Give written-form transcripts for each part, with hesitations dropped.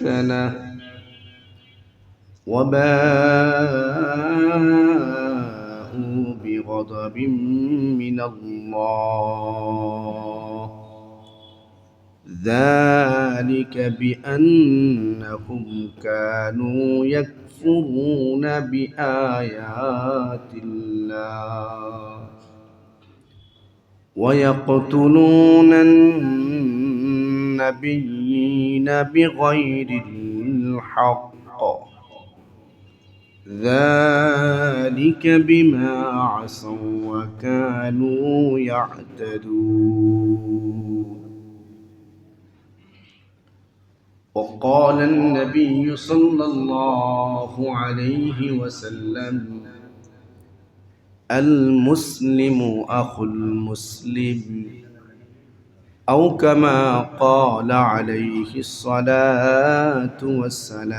مسكنه وباءوا بغضب من الله ذلك بأنهم كانوا يكفرون بآيات الله ويقتلون النبيين بغير الحق ذلك بما عصوا وكانوا يعتدون. وقال النبي صلى الله عليه وسلم المسلم أخو المسلم أو كما قال عليه الصلاة والسلام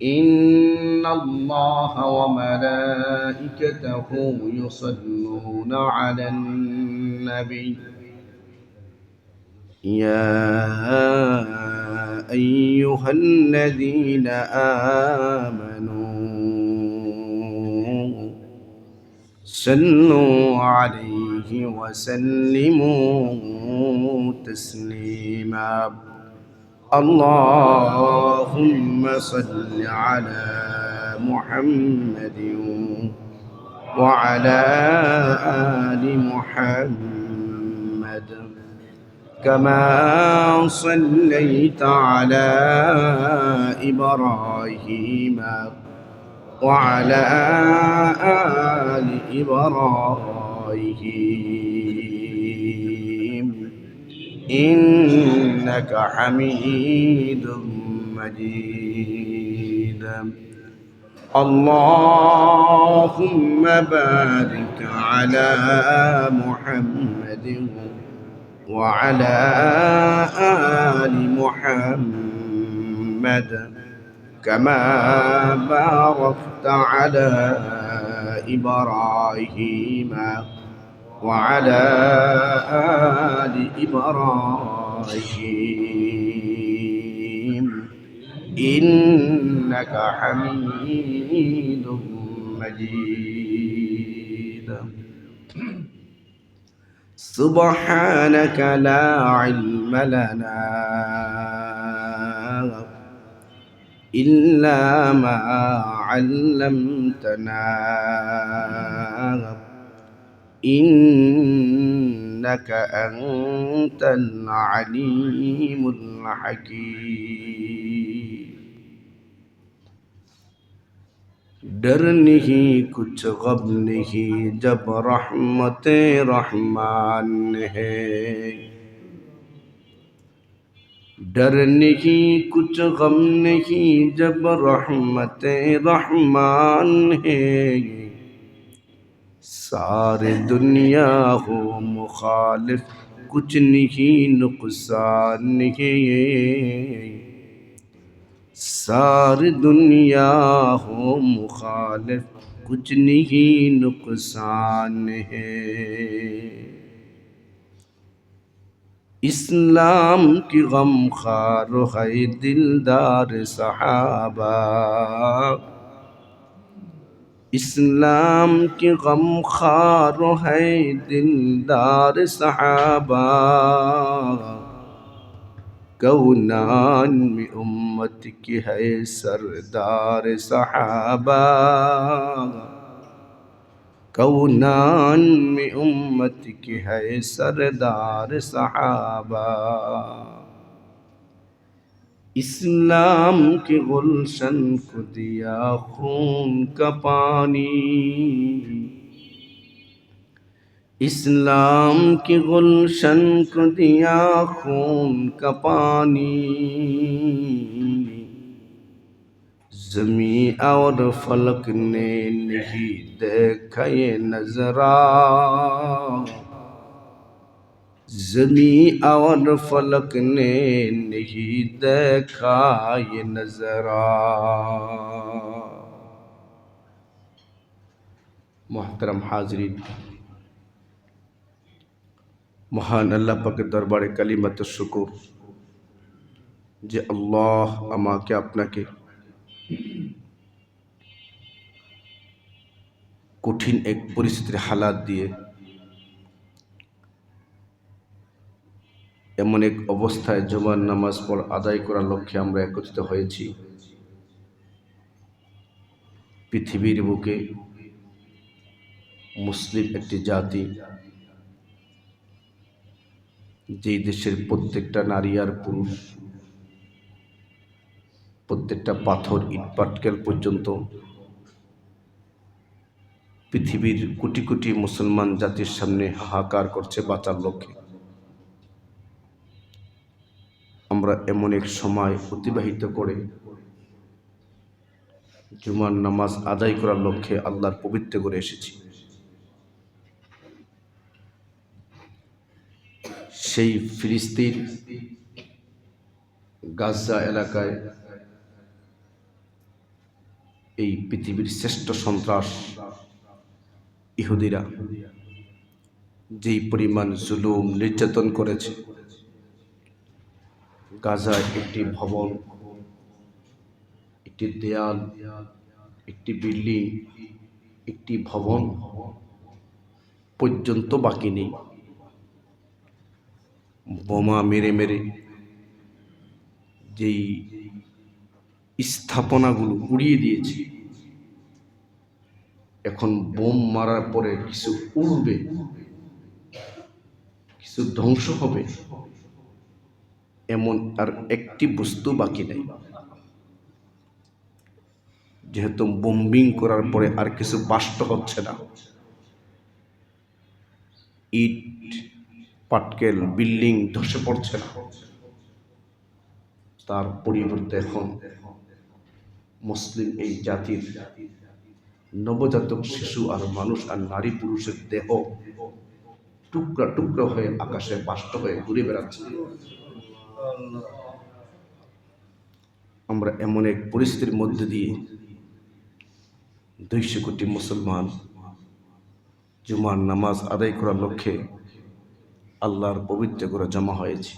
إن الله وملائكته يصلون على النبي يا أيها الذين آمنوا صلوا عليه وسلموا تسليما اللهم صل على محمد وعلى آل محمد كما صليت على إبراهيم وعلى آل إبراهيم إنك حميد مجيد اللهم بارك على محمد وعلى آل محمد كما باركت على إبراهيم وعلى آل إبراهيم إنك حميد مجيد سبحانك لا علم لنا إلا ما علمتنا إنك أنت العليم الحكيم डर नहीं कुछ गम नहीं जब रहमत रहमान है डर नहीं कुछ गम नहीं जब रहमत रहमान है सारे दुनिया हो मुखालिफ कुछ नहीं नुकसान है सारी दुनिया हो मुखालिफ कुछ नहीं नुकसान है इस्लाम की गम खार है दिलदार सहाबा इस्लाम की गम खार है दिलदार सहाबा कौनान में उम्मत की है सरदार सहाबा कौनान में उम्मत की है सरदार सहाबा इस्लाम के गुलशन को दिया खून का पानी इस्लाम के गुलशन को दिया खून का पानी ज़मीं और फलक ने नहीं देखा ये नज़रा ज़मीं और फलक ने नहीं देखा ये नज़रा मोहतरम हाज़रीन মহান আল্লাহ পাকের দরবারে কালিমাত শুকর যে আল্লাহ আমাকে আপনাকে কঠিন এক পরিস্থিতির হালাত দিয়ে এমন এক অবস্থায় জুমার নামাজ আদায় করার লক্ষ্যে আমরা একত্রিত হয়েছি। পৃথিবীর বুকে মুসলিম একটি জাতি, যেই দেশের প্রত্যেকটা নারী আর পুরুষ, প্রত্যেকটা পাথর ইট পাটকেল পর্যন্ত পৃথিবীর কোটি কোটি মুসলমান জাতির সামনে হাহাকার করছে বাঁচার লক্ষ্যে। আমরা এমন এক সময় অতিবাহিত করে জুমার নামাজ আদায় করার লক্ষ্যে আল্লাহর পবিত্র করে এসেছি। সেই ফিলিস্তিন গাজা এলাকায় এই পৃথিবীর শ্রেষ্ঠ সন্ত্রাস ইহুদিরা যেই পরিমাণ জুলুম নির্যাতন করেছে, গাজায় একটি ভবন, একটি দেয়াল, একটি বিল্ডিং, একটি ভবন পর্যন্ত বাকি নেই। বোমা মেরে মেরে যেই স্থাপনাগুলো উড়িয়ে দিয়েছে, এখন বোম মারার পরে কিছু উড়বে, কিছু ধ্বংস হবে, এমন আর একটি বস্তু বাকি নেই। যেহেতু বোম্বিং করার পরে আর কিছু বাষ্ট হচ্ছে না, ইট পাটকেল বিল্ডিং ধসে পড়ছে না, তার পরিবর্তে এখন মুসলিম এই জাতির নবজাতক শিশু আর মানুষ আর নারী পুরুষের দেহ টুকরা টুকরা হয়ে আকাশে বাষ্ট হয়ে ঘুরে বেড়াচ্ছে। আমরা এমন এক পরিস্থিতির মধ্যে দিয়ে 200 কোটি মুসলমান জুমার নামাজ আদায় করার লক্ষ্যে আল্লাহর পবিত্র করে জমা হয়েছে।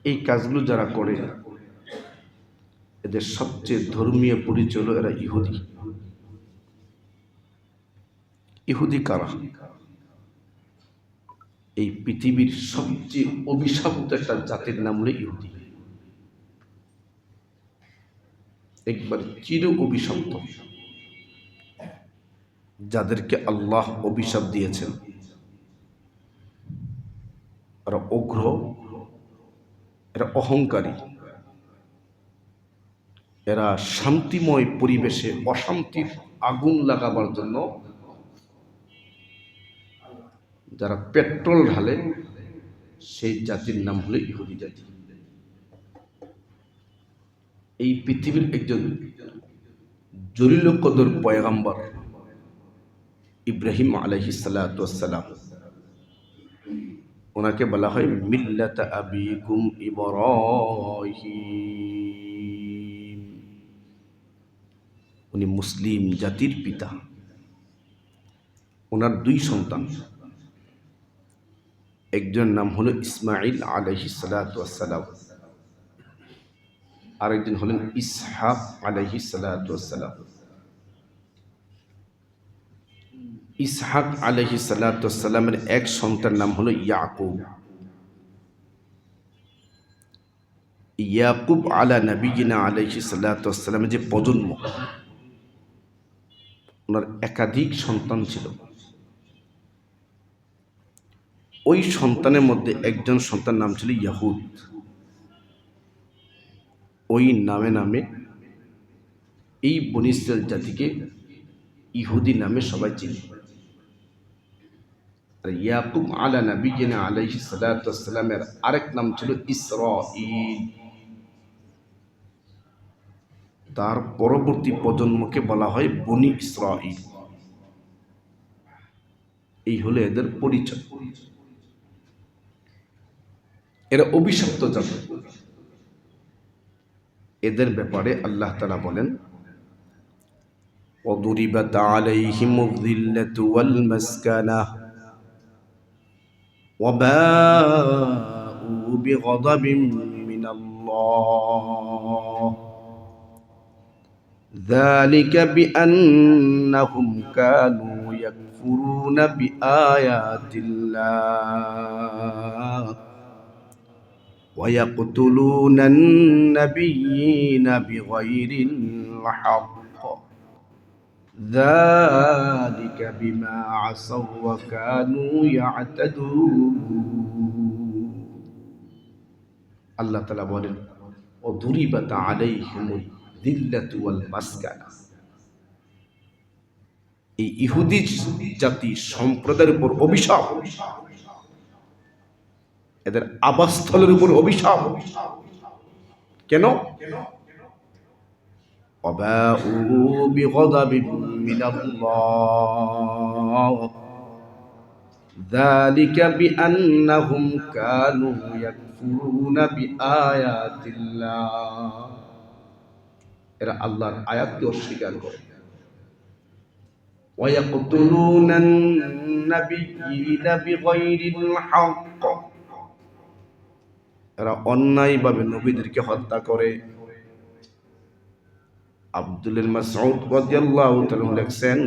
এই কাজগুলো যারা করে, এদের সবচেয়ে ধর্মীয় পরিচয় হলো এরা ইহুদি। ইহুদি কারা? এই পৃথিবীর সবচেয়ে অভিশপ্ত একটা জাতির নাম হলো ইহুদি। একবার চির অভিশপ্ত, যাদেরকে আল্লাহ অভিশাপ দিয়েছেন। এরা উগ্র, এরা অহংকারী, এরা শান্তিময় পরিবেশে অশান্তির আগুন লাগাবার জন্য যারা পেট্রোল ঢালে, সেই জাতির নাম হলো ইহুদি জাতি। এই পৃথিবীর একজন জলিল কদর পয়গাম্বর ইব্রাহিম আলাইহিস সালাতু ওয়াস সালাম, ওনাকে বলা হয় মিল্লাতা আবিকুম ইব্রাহিম। উনি মুসলিম জাতির পিতা। ওনার 2 সন্তান, একজন নাম হলো ইসমাইল আলাইহিস সালাতু ওয়াস সালাম, আরেকজন হলেন ইসহাক আলাইহিস সালাতু ওয়াস সালাম। ইসহাক আলাইহিস সালাতু ওয়াস সালামের এক সন্তান নাম হলো ইয়াকুব। ইয়াকুব আলা নবিয়িনা আলাইহিস সালাতু ওয়াস সালামের যে প্রজন্ম, ওনার একাধিক সন্তান ছিল। ওই সন্তানের মধ্যে একজন সন্তান নাম ছিল ইয়াহুদ। ওই নামে নামে এই বনী ইসরাইল জাতিকে ইহুদি নামে সবাই চিনে। আর ইয়াকুব আলা নবিয়িনা আলাইহিস সালাতু ওয়াস সালামের আরেক নাম ছিল ইসরাঈল। তার পরবর্তী প্রজন্মকে বলা হয় বনী ইসরাঈল। এই হলো এদের পরিচয়। এরা অভিশপ্ত জাতি। এদের ব্যাপারে আল্লাহ তাআলা বলেন, وَضُرِبَتْ عَلَيْهِمُ الذِّلَّةُ وَالْمَسْكَنَةُ وباءوا بغضب من الله ذلك بأنهم كانوا يكفرون بآيات الله ويقتلون النبيين بغير الحق ذلك بما عصوا وكانوا يعتدون আল্লাহ তাআলা বলেন وضربت عليهم الذلة والمسكنة এই ইহুদি জাতি সম্প্রদায়ের উপর অভিশাপ, এদের আবাসস্থলের উপর অভিশাপ। কেন? وباءوا بغضب من الله ذلك بأنهم كانوا يكفرون بآيات الله এরা আল্লাহর আয়াতকে অস্বীকার করে। ويقتلون النبيين بغير الحق এরা অন্যায়ভাবে নবীদেরকে হত্যা করে। আব্দুল মাসউদ রাদিয়াল্লাহু তাআলা লেখছেন,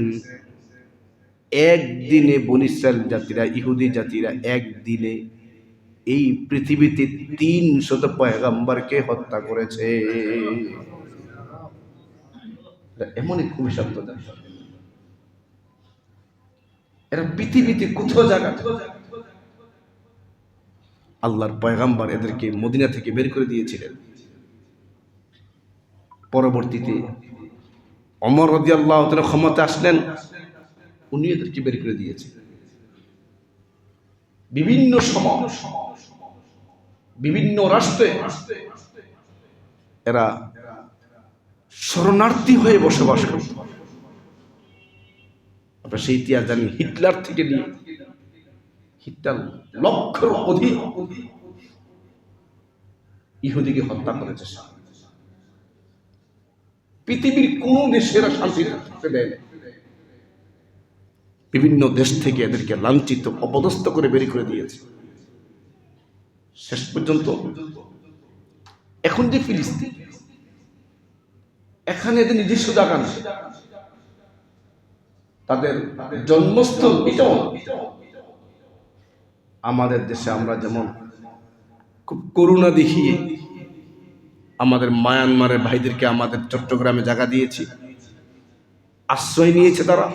একদিনে বনী ইসরাইল জাতিরা, ইহুদি জাতিরা একদিনে এই পৃথিবীতে 300 পয়গম্বরকে হত্যা করেছে। এমনই অভিশপ্ত জাতি। এরা পৃথিবীতে কোথাও জায়গা, আল্লাহর পয়গম্বর এদেরকে মদিনা থেকে বের করে দিয়েছিলেন। পরবর্তীতে ওমর রাদিয়াল্লাহু তাআলা ক্ষমতা আসলেন, উনি এদেরকে বের করে দিয়েছেন। বিভিন্ন সময় বিভিন্ন রাষ্ট্রে এরা শরণার্থী হয়ে বসবাস করত। আপনারা সেই ইতিহাস জানেন, হিটলার থেকে নিয়ে হিটলার লক্ষের অধিক ইহুদিকে হত্যা করেছে। পৃথিবীর কোন দেশে এরা শান্তি থাকতে দেয় না। বিভিন্ন দেশ থেকে এদেরকে লাঞ্ছিত, অপদস্থ করে বের করে দিয়েছে। শেষ পর্যন্ত এখন যে ফিলিস্তিন, এখানে এদের নিজস্ব জায়গা নেই, তাদের জন্মস্থল এটাও। আমাদের দেশে আমরা যেমন খুব করুণা দেখিয়ে আমাদের মায়ানমারের ভাইদেরকে আমাদের চট্টগ্রামে জায়গা দিয়েছি, আশ্রয় নিয়েছে তারা,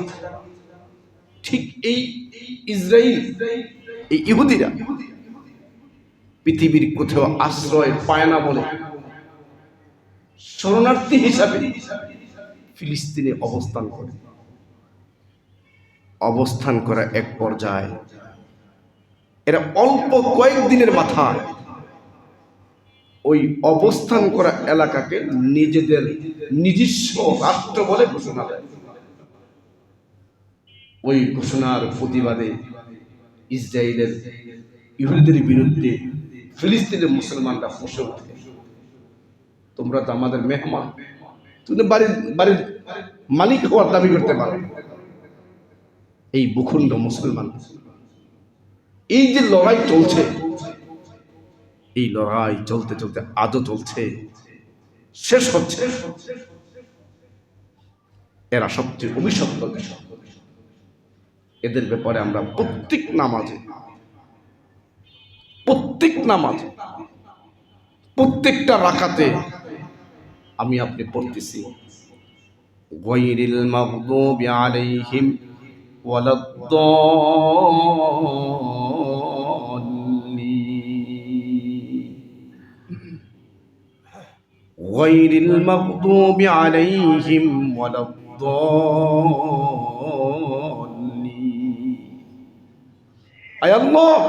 ঠিক এই ইসরায়েল, এই ইহুদিরা পৃথিবীর কোথাও আশ্রয় পায় না বলে শরণার্থী হিসাবে ফিলিস্তিনে অবস্থান করে। অবস্থান করা এক পর্যায়ে এরা অল্প কয়েকদিনের মাথায় ওই অবস্থান করা এলাকাকে নিজেদের নিজস্ব রাষ্ট্র বলে ঘোষণা দেয়। ওই ঘোষণার প্রতিবাদে ইসরায়েলের ইহুদিদের বিরুদ্ধে ফিলিস্তিনের মুসলমানরা ফুঁসে ওঠে, তোমরা তো আমাদের মেহমান, তুমি বাড়ির মালিক হওয়ার দাবি করতে পারো। এই ভূখণ্ড মুসলমান, এই যে লড়াই চলছে, এই লড়াই চলতে চলতে আজও চলছে, শেষ হচ্ছে। এরা সবচেয়ে অভিশপ্ত। এদের ব্যাপারে আমরা প্রত্যেক নামাজে প্রত্যেকটা রাকাতে আমি আপনি পড়তেছি, গায়রিল মাগদুবি আলাইহিম ওয়ালাদ-দাল্লিন, গায়রিল মাগদুবি আলাইহিম ওয়ালাদ-দাল্লিন। আয় আল্লাহ,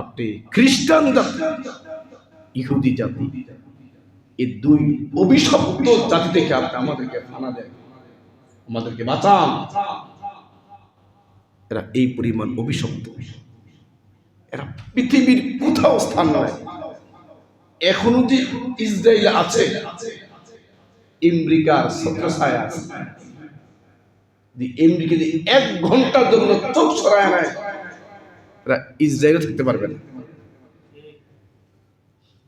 আপনি খ্রিস্টান জাতি, ইহুদি জাতি, এই দুই অভিশপ্ত জাতি থেকে আপনি আমাদেরকে ফানা দেন, আমাদেরকে বাঁচান। এরা এই পরিমাণ অভিশপ্ত, এরা পৃথিবীর কোথাও স্থান নয়। এখনো যে ইসরায়েল আছে, আমেরিকার ছত্রছায়া আছে, আমেরিকা যে 1 ঘন্টার জন্য চোখ সরায় নেয়, এরা ইসরায়েলে থাকতে পারবে না।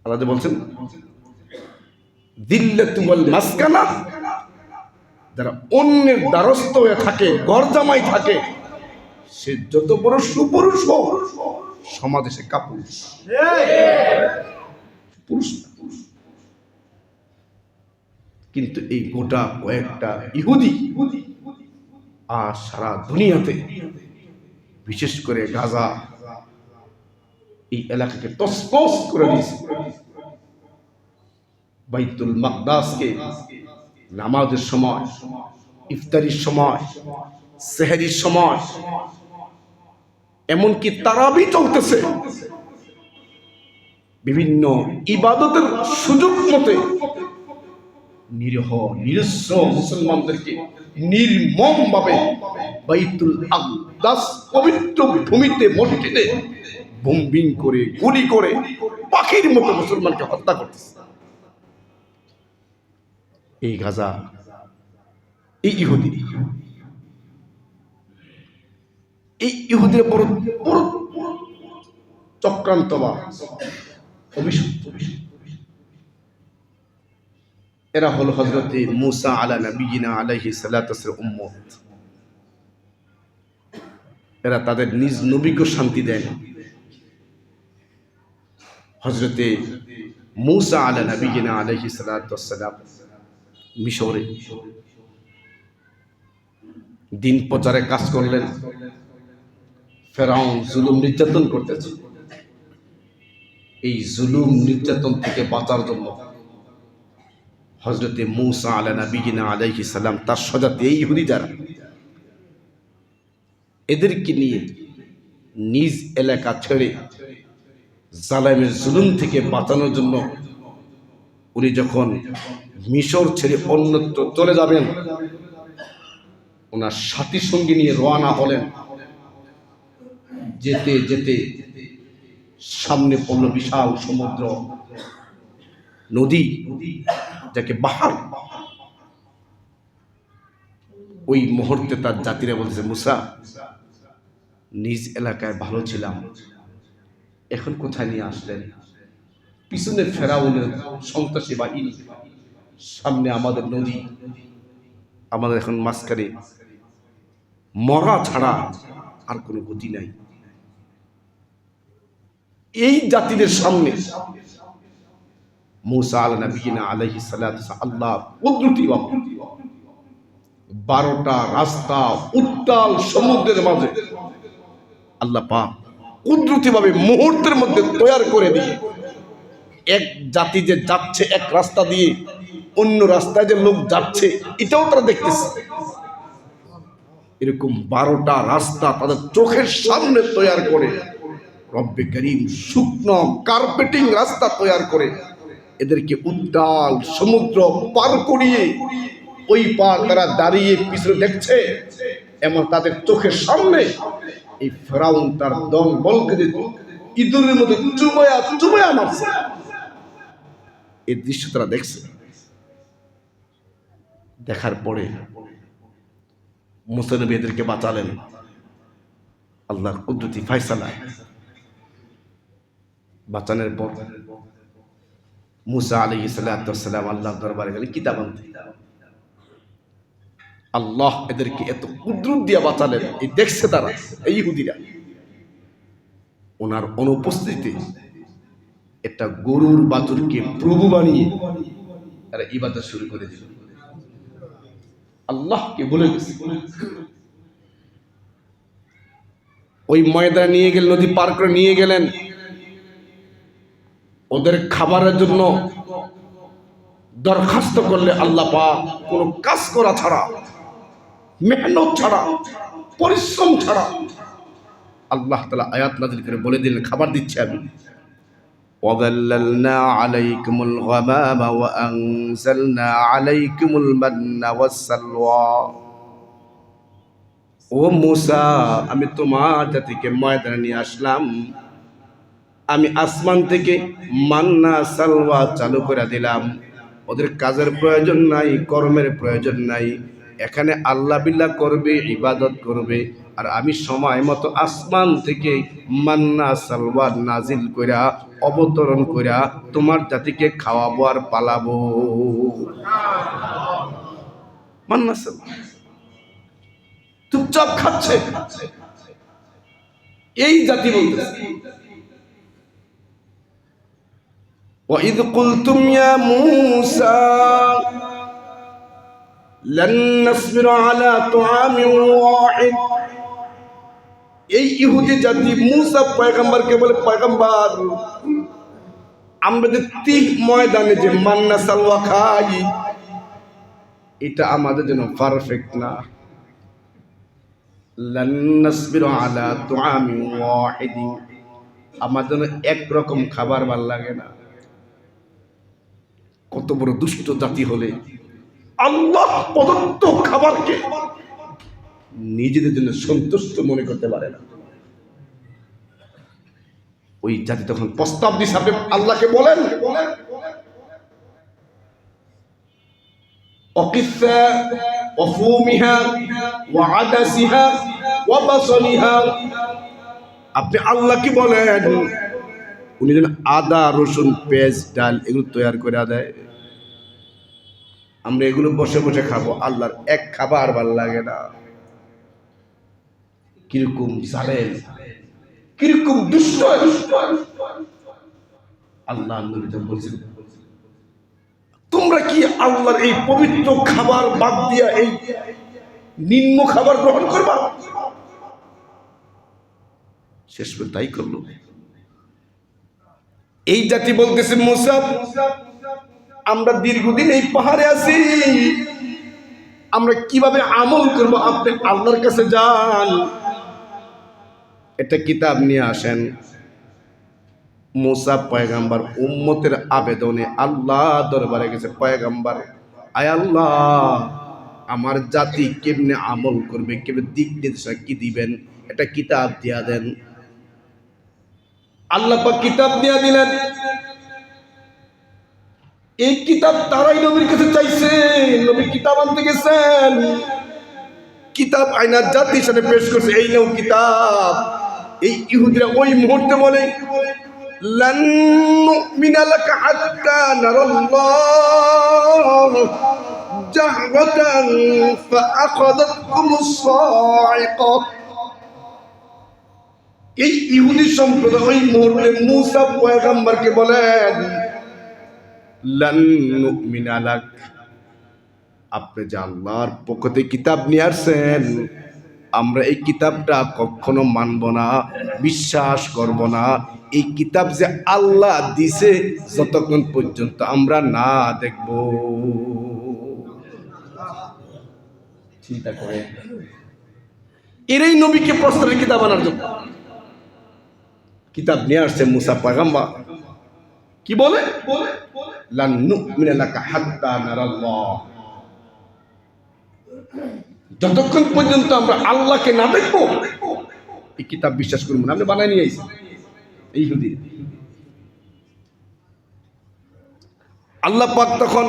আল্লাহ যে বলছেন দিল্লাতু ওয়াল মাসকানা, যারা অন্যের দ্বারস্থ হয়ে থাকে, গরজামাই থাকে, সে যত বড় সুপুরুষ হোক সমাজে সে কাপুরুষ, পুরুষ না। কিন্তু এই গোটা কয়েকটা ইহুদি আর সারা দুনিয়াতে, বিশেষ করে গাজা এই এলাকাকে তছনছ করে দিয়েছে। বাইতুল মাকদাসকে নামাজের সময়, ইফতারির সময়, সেহরির সময়, এমনকি তারাবি চলতেছে, বিভিন্ন ইবাদতের সুযোগ মতে নিরীহ নিরস্ত্র মুসলমানদেরকে নির্মম ভাবে বাইতুল আকদাস পবিত্র ভূমিতে, মসজিদে বোম্বিং করে, গুলি করে, পাখির মতো মুসলমানকে হত্যা করতেছে। এই গাজা, এই ইহুদি, এই ইহুদির বড় বড় চক্রান্ত বা অভিশপ্ত। এরা হলো হযরতে মূসা আলা নবিয়িনা আলাইহিস সালাতু ওয়াস সালাম উম্মত। এরা তাদের নিজ নবীকে শান্তি দেয় না। হযরতে মূসা আলা নবিয়িনা আলাইহিস সালাতু ওয়াস সালাম মিশরে দিন প্রচারে কাজ করলেন। ফেরাউন জুলুম নির্যাতন করতেছে। এই জুলুম নির্যাতন থেকে বাঁচার জন্য হযরতে মূসা আলা নবিয়িনা আলাইহিস সালাম তার স্বজাতি এই ইহুদি যারা, এদেরকে নিয়ে নিজ এলাকা ছেড়ে জালেমের জুলুম থেকে বাঁচানোর জন্য উনি যখন মিশর ছেড়ে অন্যত্র চলে যাবেন, ওনার সাথী সঙ্গী নিয়ে রওনা হলেন। যেতে যেতে সামনে পড়ল বিশাল সমুদ্র, নদী, যাকে বাহার। ওই মুহূর্তে তার জাতিরা বলছে, মুসা, নিজ এলাকায় ভালো ছিলাম, এখন কোথায় নিয়ে আসলেন? পিছনে ফেরাউনের সন্ত্রাসী বাহিনী, সামনে আমাদের নদী, আমাদের এখন মাঝখানে মরা ছাড়া আর কোনো গতি নাই। এই জাতিদের সামনে মূসা আলা নবিয়িনা আলাইহিস সালাতু ওয়াস সালাম আল্লাহ কুদরতিভাবে 12টা রাস্তা উত্তাল সমুদ্রের মাঝে আল্লাহ পাক কুদরতিভাবে মুহূর্তের মধ্যে তৈরি করে দিয়ে, এক জাতি যে যাচ্ছে এক রাস্তা দিয়ে, অন্য রাস্তায় যে লোক যাচ্ছে এটাও তারা দেখতেছে। এরকম 12টা রাস্তা তাদের চোখের সামনে তৈরি করে রব্বে করিম শুকনো কার্পেটিং রাস্তা তৈরি করে এদেরকে উত্তাল সমুদ্র পার করিয়ে ওই পার তারা দাঁড়িয়ে পিছনে দেখছে। এমন তাদের চোখের সামনে এই ফেরাউন তার দল বলকে ইঁদুরের মতো চুবায়া মারছে। এই দৃশ্য তারা দেখছে। দেখার পরে মূসা নবী এদেরকে বাঁচালেন আল্লাহর কুদরতি ফয়সালায়। বাঁচানোর পর মূসা আলাইহিস সালাতু ওয়াস সালাম আল্লাহর দরবারে গেলেন কিতাব আনতে। আল্লাহ এদেরকে এত কুদরত দিয়ে বাঁচালেন, এই দেখছে তারা, এই ইহুদিরা। ওনার অনুপস্থিতিতে একটা গরুর বাছুরকে প্রভু বানিয়ে তারা ইবাদত শুরু করে দিল। আল্লাহকে ভুলে গেছে। ওই ময়দানে নিয়ে গেলেন, নদী পার করে নিয়ে গেলেন। ওদের খাবারের জন্য দরখাস্ত করলে আল্লাহ পাক কোনো কাজ করা ছাড়া, মেহনত ছাড়া, পরিশ্রম ছাড়া আল্লাহ তাআলা আয়াত নাযিল করে বলে দিলেন, খাবার দিচ্ছি আমি। وَظَلَّلْنَا عَلَيْكُمُ الْغَمَامَ وَأَنزَلْنَا عَلَيْكُمُ الْمَنَّ وَالسَّلْوَىٰ। ও মূসা, আমি তোমার জাতিকে ময়দানে নিয়ে আসলাম। আমি আসমান থেকে মান্না সালওয়া চালু করে দিলাম। ওদের কাজের প্রয়োজন নাই, কর্মের প্রয়োজন নাই। এখানে আল্লাহ বিল্লাহ করবে, ইবাদত করবে, আর আমি সময় মতো আসমান থেকে মান্না সালওয়া নাজিল কইরা অবতরণ কইরা তোমার জাতিকে খাওয়াবো আর পালাবো। মান্না সালওয়া চুপচাপ খাচ্ছে, এই জাতি বলতেছে وَإِذْ قُلْتُمْ يَا مُوسَى لَن نَّصْبِرَ عَلَى طَعَامٍ وَاحِدٍ। এই ইহুদি জাতি মুসা পয়গম্বরকে বলে, পয়গম্বর আমরা যে তিহ ময়দানে যে মান্না সালওয়া খাই এটা আমাদের জন্য পারফেক্ট না। লান নাসবিরু আলা তুআমিন ওয়াহিদিন, আমাদের জন্য একরকম খাবার ভাল লাগে না। কত বড় দুষ্ট জাতি হলে আল্লাহ প্রদত্ত খাবারকে নিজেদের জন্য সন্তুষ্ট মনে করতে পারে না। ওই জাতি তখন প্রস্তাব দিছে, আপনি আল্লাহকে বলেন অকিসা ওয়াফুমিহা ওয়াআদাসিহা ওয়াবাসলিহা, আপনি আল্লাহকে বলেন উনি যেন আদা রসুন পেঁয়াজ ডাল এগুলো তৈরি করে দেয়, আমরা এগুলো বসে বসে খাবো। আল্লাহর এক খাবার ভাল লাগে না। কিরকম জালেম, কিরকম দুষ্ট। আল্লাহ নবী বলছেন তোমরা কি আল্লাহর এই পবিত্র খাবার বাদ দিয়া এই নিম্ন খাবার গ্রহণ করবা? শেষ পর্যন্ত তাই করলো। এই জাতি বলতেছে মুসা আমরা দীর্ঘদিন এই পাহাড়ে আছি, আমরা কিভাবে আমল করব? আপনি আল্লাহর কাছে যান, একটা কিতাব নিয়ে আসেন। মুসা পয়গম্বর উম্মতের আবেদনে আল্লাহ দরবারে গেছে, পয়গম্বর আয় আল্লাহ আমার জাতি কেমনে আমল করবে, কেমনে দিক নির্দেশনা কি দিবেন, একটা কিতাব দিয়া দেন। আল্লাহ পাক কিতাব দিয়া দিলেন। এই কিতাব তারাই নবীর কাছে চাইছে, নবী কিতাব আনতে গেছেন, কিতাব আইনা জাতির সাথে পেশ করছে, এই নাও কিতাব। এই ইহুদিরা ওই মুহূর্তে বলে লান নুমিনা লাকা হাত্তা নারাল্লাহ জাহরাতান ফাআখাযাতকুমুস সাইকা। এই ইহুদি সম্প্রদায় ওই মুহূর্তে মুসা পয়গম্বরকে বলেন লান নুমিনা লাক, আপনি যে আল্লাহর পক্ষ থেকে কিতাব নিয়ে আসছেন আমরা এই কিতাবটা কখনো মানব না, বিশ্বাস করব না। এই কিতাব যে আল্লাহ দিছে যতক্ষণ পর্যন্ত আমরা না দেখব। চিন্তা করে এরই নবীকে প্রস্তাবের কিতাব আনার জন্য কিতাব নিয়ে আসছে মুসা পয়গম্বর। কি বলে লান নুমিনা লাকা হাত্তা নারাল্লাহ, যতক্ষণ পর্যন্ত আমরা আল্লাহকে না দেখবো এই কিতাব বিশ্বাস করবো না। আপনি বানায় নিয়ে আইছেন এই ইহুদি। আল্লাহ পাক তখন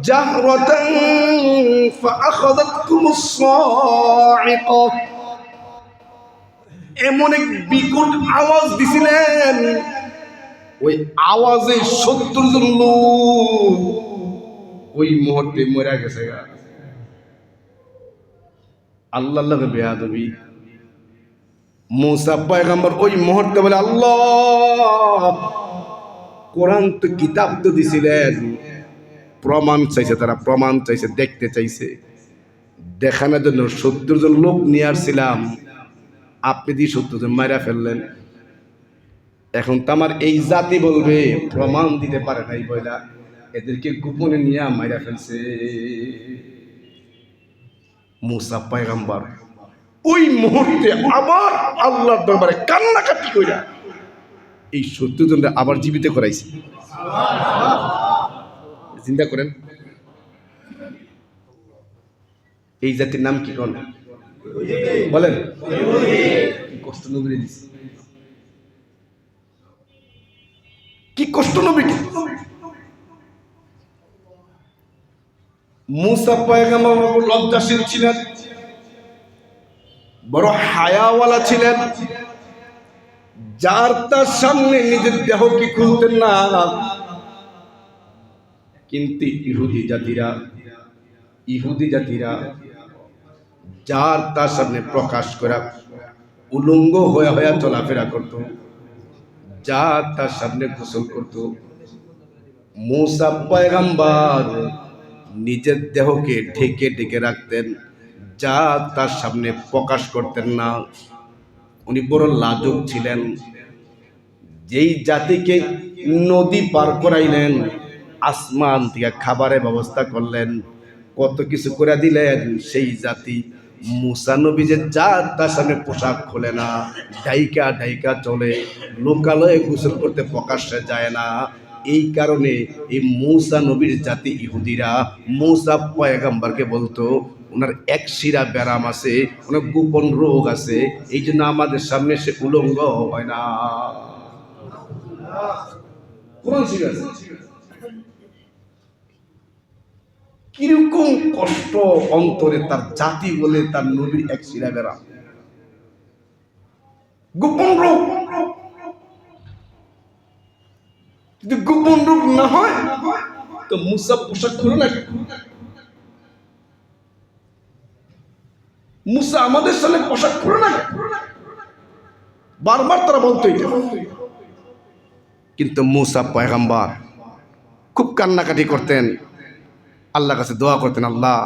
জাহরাতান ফাআখাযাতকুমুস সাইকা, এমন এক বিকট আওয়াজ দিছিলেন, ওই আওয়াজে 70 জন লোক ওই মুহূর্তে মরে গেছে। আল্লাহর লগে বেয়াদবি। মুসা পয়গম্বর ওই মুহূর্তে বলে আল্লাহ কোরআন তো কিতাব তো দিছিলেন, প্রমাণ চাইছে, তারা প্রমাণ চাইছে, দেখতে চাইছে, দেখানোর জন্য 70 জন লোক নিয়ে আসছিলাম, আপনি দিয়ে 70 জন মাইরা ফেললেন। এখন তো আমার এই জাতি বলবে প্রমাণ দিতে পারে নাই বইলা এদেরকে গোপনে নিয়ে মাইরা ফেলছে। মুসা পয়গম্বর ওই মুহূর্তে আবার আল্লাহর দরবারে কান্নাকাটি কইরা এই 70 জনকে আবার জীবিত করাইছে। চিন্তা করেন এই জাতির নাম কি কোন বলেন? কি কষ্ট নবীরে দিছে, কি কষ্ট নবীকে। মুসা পয়গম্বর লজ্জাশীল ছিলেন, বড় বড় হায়াওয়ালা ছিলেন, যার তার সামনে নিজের দেহকে খুলতেন না। কিন্তু ইহুদি জাতিরা যার তার সামনে প্রকাশ করা উলঙ্গ হয়ে হয়ে চলাফেরা করত, যার তার সামনে গোসল করত। মূসা পয়গম্বর নিজের দেহকে ঢেকে ঢেকে রাখতেন, যা তার সামনে প্রকাশ করতেন না। উনি বড় লাজুক ছিলেন। যেই জাতিকে নদী পার করাইলেন, আসমান থেকে খাবারের ব্যবস্থা করলেন, কত কিছু করে দিলেন, সেই জাতি মূসা নবী যে যা তার সামনে পোশাক খোলে না, ঢাইকা ঢাইকা চলে, লোকালয়ে গোসল করতে প্রকাশ্যে যায় না। এই কারণে এই মূসা নবীর জাতি ইহুদিরা মূসা পয়গম্বরকে বলতো ওনার এক শিরা ব্যারাম আছে, ওনার গোপন রোগ আছে, এই জন্য আমাদের সামনে সে উলঙ্গ হয় না। কিরকম কষ্ট অন্তরে তার জাতি বলে তার নবীর এক শিরা ব্যারাম, গোপন রোগ। যদি গোপন রোগ না হয় তো মূসা পোশাক খুলে না। মূসা আমাদের সামনে পোশাক খুলে না, বারবার তারা বলতো এটা। কিন্তু মূসা পয়গম্বর খুব কান্নাকাটি করতেন, আল্লাহর কাছে দোয়া করতেন, আল্লাহ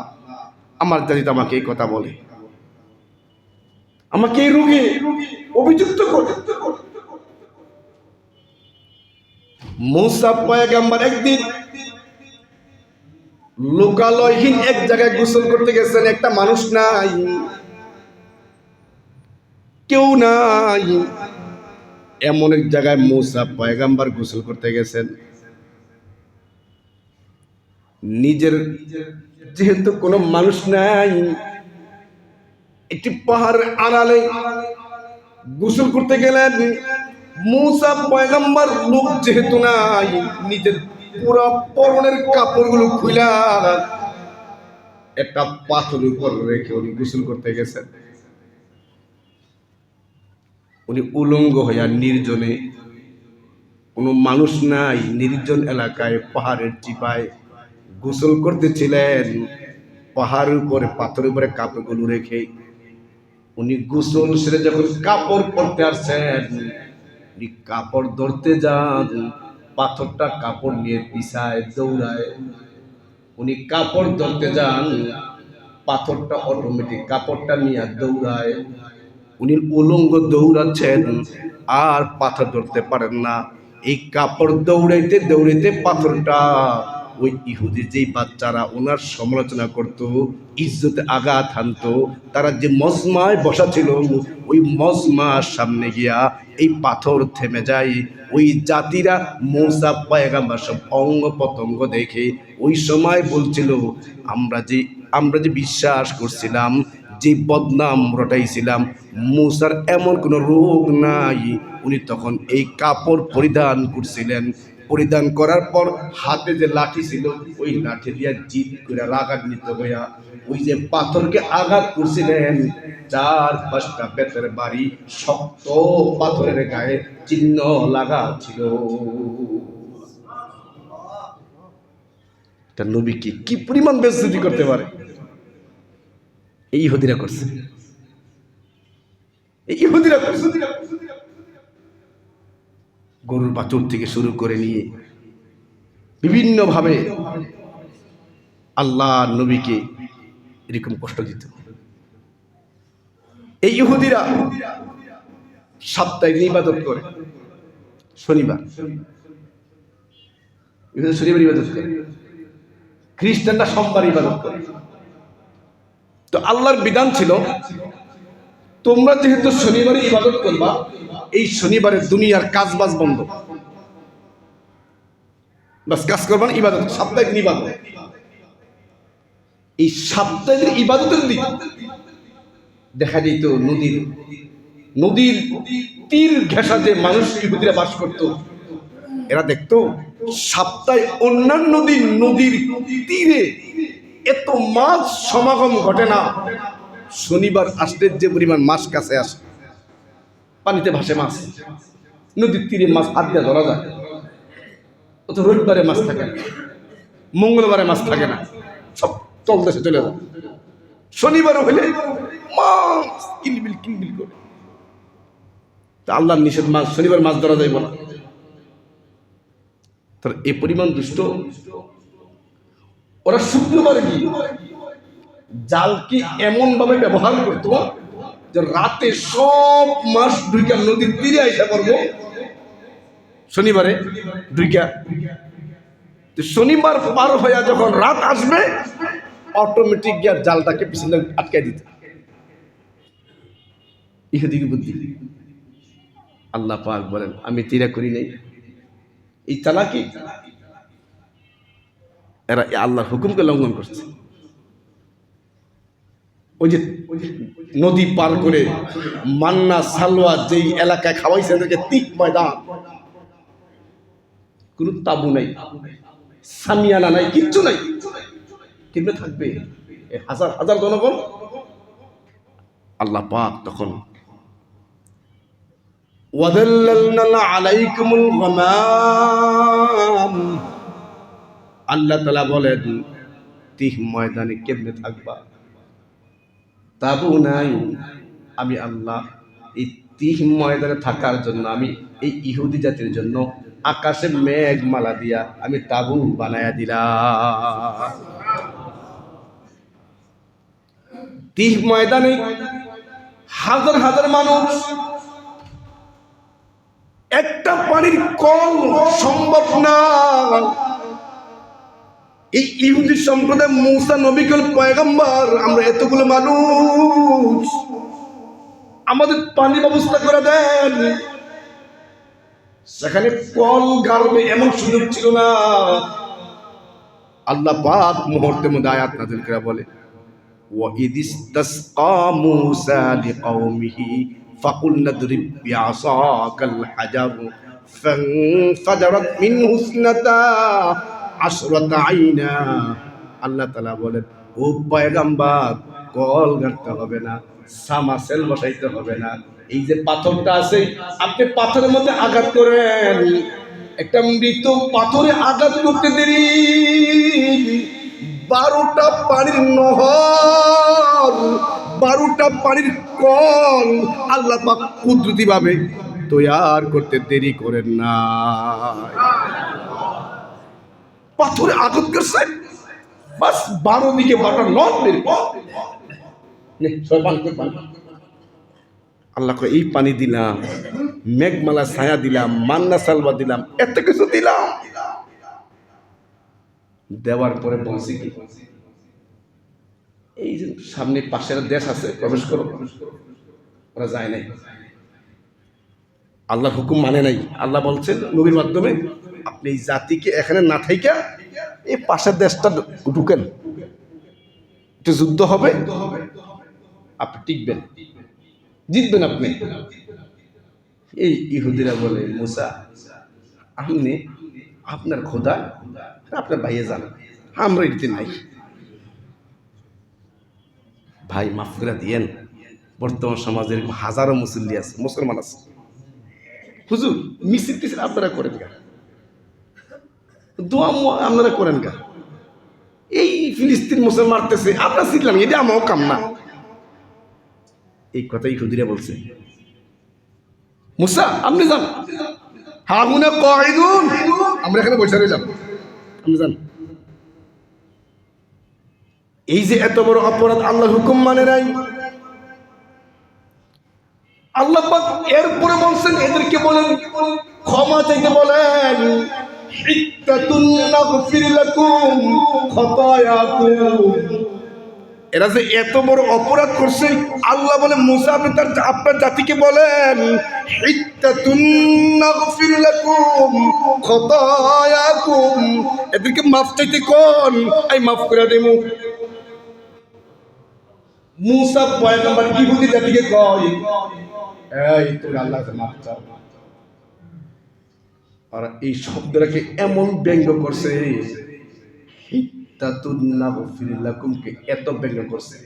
আমার জাতি তো আমাকে এই কথা বলে, আমাকে এই রোগে অভিযুক্ত করে। মূসা পয়গম্বর একদিন লোকালয়হীন এক জায়গায় গোসল করতে গেছেন, একটা মানুষ নাই, কেউ নাই, এমন এক জায়গায় মূসা পয়গম্বর গোসল করতে গেছেন। নিজের যেহেতু কোনো মানুষ নাই, একটি পাহাড়ের আড়ালে গোসল করতে গেলেন। মূসা পয়গম্বর লোক যেহেতু নাই, নিজের পুরো পরনের কাপড়গুলো খুইলা একটা পাথরের উপর রেখে উনি গোসল করতে গেছেন। উনি উলঙ্গ হইয়া নির্জনে, কোনো মানুষ নাই, নির্জন এলাকায় পাহাড়ের চিপায় গোসল করতেছিলেন। পাহাড়ের উপরে পাথরের উপরে কাপড়গুলো রেখে উনি গোসল সেরে যখন কাপড় পরতে আসছেন, উনি কাপড় ধরতে যান, পাথরটা কাপড় নিয়ে পিছায় দৌড়ায়। উনি কাপড় ধরতে যান, পাথরটা অটোমেটিক কাপড়টা নিয়ে দৌড়ায়। উনি উলঙ্গ দৌড়াচ্ছেন আর পাথর ধরতে পারেন না। এই কাপড় দৌড়াইতে দৌড়াইতে পাথরটা ওই ইহুদি যেই বাচ্চারা ওনার সমালোচনা করত, ইজ্জতে আঘাত হানত, তারা যে মজমায় বসা ছিল ওই মজমার সামনে গিয়া এই পাথর থেমে যায়। ওই জাতিরা মূসা পয়গম্বর সব অঙ্গ প্রত্যঙ্গ দেখে ওই সময় বলছিল, আমরা যে বিশ্বাস করছিলাম, যে বদনাম রটাইছিলাম, মূসার এমন কোনো রোগ নাই। উনি তখন এই কাপড় পরিধান করছিলেন, পরিধান করার পর হাতে যে লাঠি ছিল ওই লাঠি দিয়া জিদ করে রাগান্বিত হইয়া ওই যে পাথরকে আঘাত করছিলেন, 4-5টা বেতের বাড়ি শক্ত পাথরের গায়ে চিহ্ন লাগা ছিল। এটা নবীকে কি পরিমাণ বেইজ্জতি করতে পারে, এই ইহুদিরা করছে, এই ইহুদিরা করছে। গরুর বাছুর থেকে শুরু করে নিয়ে বিভিন্ন ভাবে আল্লাহ নবীকে এরকম কষ্ট দিত। এই ইহুদিরা সাপ্তাহিক ইবাদত করে, শনিবার ইবাদত করে, খ্রিস্টানরা সোমবার ইবাদত করে। তো আল্লাহর বিধান ছিল, তোমরা যেহেতু শনিবারে ইবাদত করবা, এই শনিবারে দুনিয়ার কাজ বাজ বন্ধ, বাস কাজ করবা না, ইবাদত, সাপ্তাহিক ইবাদত। এই সাপ্তাহিক ইবাদতের দিন দেখা যেত নদীর তীর ঘেঁষা যে মানুষ ইহুদিরা বাস করত, এরা দেখতো সপ্তাহে অন্যান্য দিন নদীর তীরে এত মাছ সমাগম ঘটে না, শনিবার আসলে যে পরিমাণ মাছ কাছে আসে, পানিতে ভাসে মাছ, নদীর তীরে মাছ হাত দিয়ে ধরা যায়। অত রবিবারে মাছ থাকে না, মঙ্গলবারে মাছ থাকে না, সব চলতেছে চলে যায়। শনিবার হইলে মাছ কিলবিল কিলবিল করে। তা আল্লাহর নিষেধ, মাছ শনিবার মাছ ধরা যাইব না। তার এই পরিমাণ দুষ্ট। ওরা শুক্রবার কি জালকে এমন ভাবে ব্যবহার করতো যে রাতে সব মাছ দুইটা নদীর তীরে আইসা করবো শনিবারে দুইটা। শনিবার পার হইয়া যখন রাত আসবে অটোমেটিক গিয়া জালটাকে পিছনে আটকাই দিত। ইহুদিকে বুদ্ধি। আল্লাহ পাক বলেন আমি তীরা করি নাই। এই চালাকি, এরা আল্লাহর হুকুমকে লঙ্ঘন করছে। ওই যে নদী পার করে মান্না সালোয়া যেই এলাকায় খাওয়াইছে এদেরকে তিক ময়দান, কোন তাবু নাই, সামিয়ানা নাই, কিচ্ছু নাই, কেমনে থাকবে হাজার হাজার জনগণ। আল্লাহ পাক তখন ওয়াদাল্লালনা আলাইকুমুল গামাম, আল্লাহ তাআলা বলেন তিহ ময়দানে কেমনে থাকবা, তাবু নাই। আমি আল্লাহ এই তিহ ময়দানে থাকার জন্য আমি এই ইহুদি জাতির জন্য আকাশে মেঘমালা দিয়া আমি তাবু বানায়া দিলাম। তিহ ময়দানে হাজার হাজার মানুষ, একটা পানির কল সম্ভব না। এই ইহুদি সম্প্রদায় মুসা নবীকুল পয়গম্বর, আমরা এতগুলো মানুষ, আমাদের পানি ব্যবস্থা করে দেন। সেখানে কল গাড়বে এমন সুযোগ ছিল না। আল্লাহ পাক মুহূর্তের মধ্যে আয়াত নাযিল করে বলে ওয়া ইদিস্তাসকা মুসা লিকাওমিহি ফাকুলনা দ্রিব বিআসাকাল হাজার ফানফাজারাত মিনহু ইসনাতা আশরাতা আইনা। আল্লাহ তাআলা বলেন ও পয়গম্বর কল গাড়তে হবে না, সামাসেল বসাইতে হবে না। এই যে পাথরটা আছে আপনি পাথরের মধ্যে আঘাত করেন, একটা মৃত পাথরে আঘাত করতে দেরি 12টা পানির নহর, 12টা পানির কল আল্লাহ পাক কুদরতি ভাবে তৈরি করতে দেরি করেন না। পাথরে আঘাত করছে বাস 12 দিকে 12টা নহর বের করে আল্লাহ কয় এই পানি দিলাম, মেঘমালা ছায়া দিলাম, মান্না সালবা দিলাম, এত কিছু দিলাম। দেওয়ার পরে বলছি কি এই যে সামনে পাশের দেশ আছে প্রবেশ করো, ওরা যায় নাই, আল্লাহর হুকুম মানে নাই। আল্লাহ বলছেন নবীর মাধ্যমে আপনি এই জাতিকে এখানে না থাইকা এই পাশের দেশটা ঢুকেন, একটু যুদ্ধ হবে, আপনি টিকবেন, জিতবেন আপনি। এই ইহুদিরা বলে মুসা আপনি আপনার খোদা আপনার ভাইয়ে যান, আমরা এটি নাই। ভাই মাফ করে দিয়েন, বর্তমান সমাজের হাজারো মুসল্লি আছে, মুসলমান আছে, হুজুর মিছিল টিছিল আপনারা করেন গা, দোয়া আপনারা করেন গা, এই ফিলিস্তিন মুসলমান মারতেছে আপনারা শিখলাম, এটা আমারও কাম না। এই কথাই ইহুদিরা বলছে মুসা আপনি যান, হাহুনা কাঈদুন, আমরা এখানে বসে রইলাম, আপনি যান। এই যে এত বড় অপরাধ, আল্লাহর হুকুম মানে নাই। আল্লাহ পাক এরপরে বলছেন এদেরকে বলেন ক্ষমা চাইতে বলেন, হিত্তাতুন নাগফির লাকুম খাতায়াকুম। এরা যে এত বড় অপরাধ করছে, আল্লাহ বলে মুসা আপনি আপনার জাতিকে বলেন হিত্তাতুন নাগফির লাকুম খাতায়াকুম, এদেরকে মাফ চাইতে কোন আমি মাফ করে দেব। মুসা পয়গম্বর ইহুদি জাতিকে কয় এই তুমি আল্লাহকে মাফ চাও, আর এই শব্দটাকে এমন ব্যঙ্গ করছে, হিত্তাতুন নাগফির লাকুমকে এত ব্যঙ্গ করছে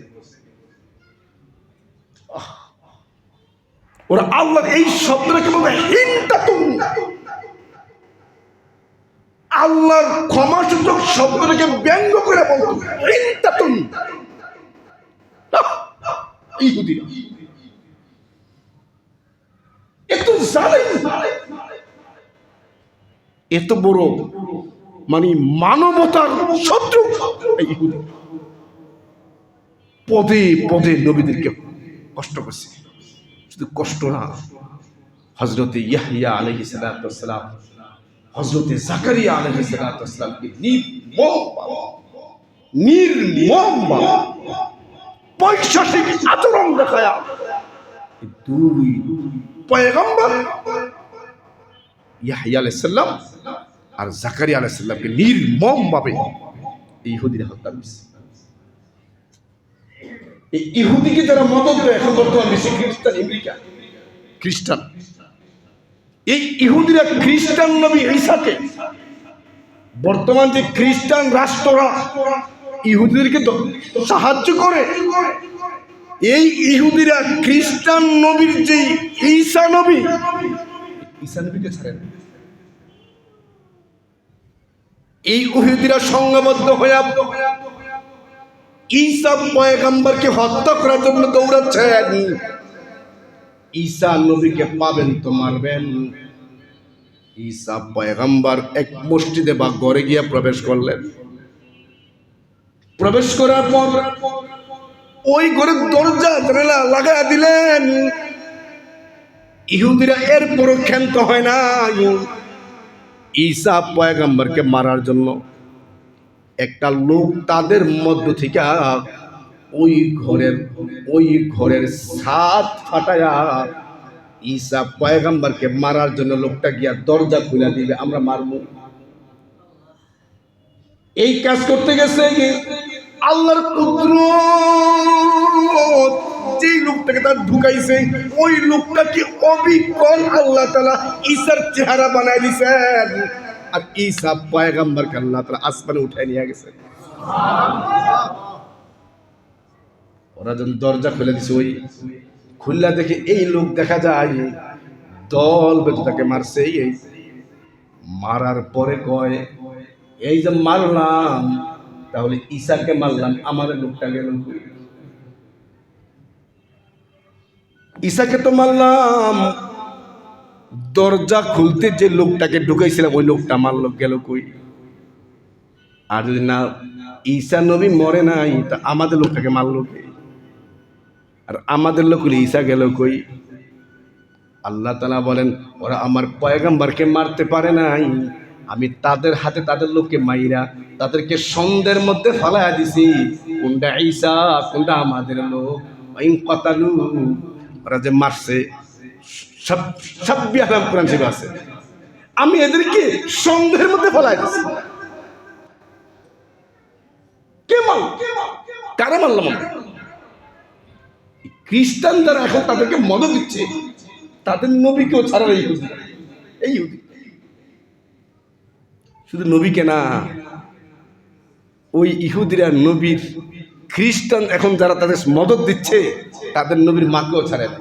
ওরা আল্লাহর এই শব্দটাকে বলবে হিনতাতুন। আল্লাহর ক্ষমাসূচক শব্দটাকে ব্যঙ্গ করে বলতো হিনতাতুন। ইহুদিরা এত জালেম, এত বড় মানে মানবতার শত্রু ইহুদি। পদে পদে নবীদেরকে কষ্ট করছে। শুধু কষ্ট না, হযরতে ইয়াহইয়া আলাইহিস সালাতু ওয়াস সালাম, হযরতে জাকারিয়া আলাইহিস সালাতু ওয়াস সালামকে নির্মম পৈশাচিক আচরণ দেখায়া দুই পয়গম্বর ইয়াহইয়া আলাইহিস সালাম আর জাকারিয়া আলাইহিস সালামকে নির্মম ভাবে ইহুদিরা হত্যা করেছে। এই ইহুদিকে যারা মদত দেয় এখন বর্তমান বিশ্বে খ্রিস্টান, আমেরিকা খ্রিস্টান, এই ইহুদিরা খ্রিস্টান নবী ঈসাকে, বর্তমান যে খ্রিস্টান রাষ্ট্ররা ইহুদিদেরকে সাহায্য করে, এই ইহুদিরা খ্রিস্টান নবীর যে ঈসা নবীকে ছাড়ে না। এই ইহুদিরা সংঘবদ্ধ হয়ে ঈসা পয়গম্বরকে হত্যা করার জন্য দৌড়াচ্ছেন। ঈসা নবীকে পাবেন তো মারবেন। ঈসা পয়গম্বর এক মসজিদে বা ঘরে গিয়ে প্রবেশ করলেন। প্রবেশ করার পর ওই ঘরের দরজা জানালা লাগায়া দিলেন। ইহুদিরা এরপরও ক্ষান্ত হয় না। ঈসা পয়গম্বরকে মারার জন্য একটা লোক তাদের মধ্য থেকে ওই ঘরের ছাদ ফাটায়া ঈসা পয়গম্বরকে মারার জন্য লোকটা গিয়া দরজা খুলে দিবে, আমরা মারবো। এই কাজ করতে গেছে আল্লাহর কুদরত, যেই লোকটাকে তার ঢুকাইছে ওই লোকটাকে অবিকল আল্লাহ তাআলা ঈসার চেহারা বানায় দিয়েছেন। আর ঈসা পয়গম্বরকে আল্লাহ তাআলা আসমানে উঠায় নিয়ে গেছে। ওরা যখন দরজা খুলে দিছে, ওই খুললা দেখে এই লোক দেখা যায় দল বেঁধে তাকে মারছে। এই মারার পরে কয়, এই যে মারলাম, তাহলে ঈসাকে মারলাম, আমাদের লোকটা গেল কই? ঈসাকে তো মারলাম, দরজা খুলতে যে লোকটাকে ঢুকাইছিলাম ওই লোকটা মারল গেল কই? আর যদি না ঈসা নবী মরে নাই, তা আমাদের লোকটাকে মারলো কে? আর আমাদের লোক ঈসা গেল কই? আল্লাহ তাআলা বলেন, ওরা আমার পয়গম্বরকে মারতে পারে নাই, আমি তাদের হাতে তাদের লোককে মাইরা তাদেরকে সন্দের মধ্যে ফালাইয়া দিছি। কোনটা ঈসা, কোনটা আমাদের লোক। কতালু, ওরা যে মারছে সব বিয়ালাম কোরআন শরীফে আছে, আমি এদেরকে সন্দেহের মধ্যে ফেলাই দিছি। কে মারল? কারা মারলাম? খ্রিস্টান যারা এখন তাদেরকে মদত দিচ্ছে, তাদের নবীকেও ছাড়া এই ইহুদি। শুধু নবীকে না, ওই ইহুদিরা নবীর, খ্রিস্টান এখন যারা তাদের মদত দিচ্ছে তাদের নবীর মাকেও ছাড়ে না।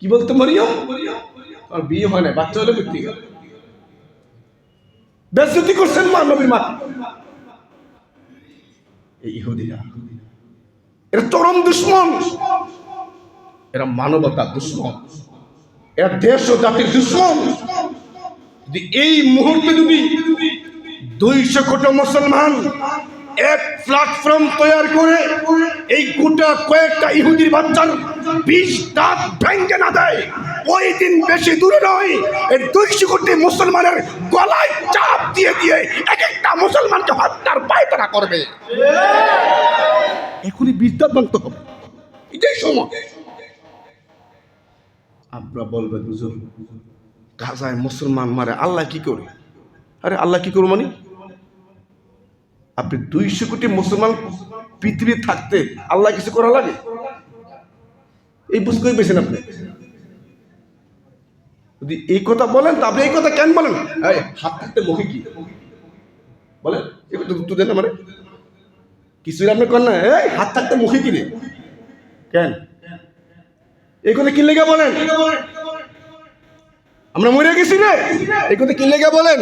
কি বলতো মরিয়ম, আর বিয়ে হয় না, বাচ্চা হলে ব্যক্তি বেজ্জতি করছেন মা নবীর মা। এই ইহুদিরা এরা চরম দুশ্মন, এরা মানবতার দুশ্মন, এরা দেশ ও জাতির দুশ্মন। যদি এই মুহূর্তে যদি 200 কোটি মুসলমান এক প্ল্যাটফর্ম তৈরি করে এই গোটা কয়েকটা ইহুদির বাচ্চার 20 দাঁত ভেঙে না দেয়, ওই দিন বেশি দূরে নয়, এই 200 কোটি মুসলমানের গলায় চাপ দিয়ে দিয়ে এক একটা মুসলমানকে হত্যার পায়তারা করবে। এখনই 20 দাঁত ভাঙতে হবে, এটাই সময়। আপনারা বলবেন, হুজুর গাজায় মুসলমান মারে, আল্লাহ কি করে? আরে আল্লাহ কি করবো মানে? আপনি 200 কোটি মুসলমান পৃথিবী থাকতে আল্লাহ কিছু করা লাগে? এই বুঝ করে পেয়েছেন আপনি? যদি এই কথা বলেন তা আপনি এই কথা কেন বলেন? হাত থাকতে মুখে কি বলেন? উত্তর দেন আমার কিছু আপনি করেন না। এই হাত থাকতে মুখে কি রে কেন? এই কথা কি লেগে বলেন? আমরা মরে গেছি রে, এই কথা কি লেগে বলেন?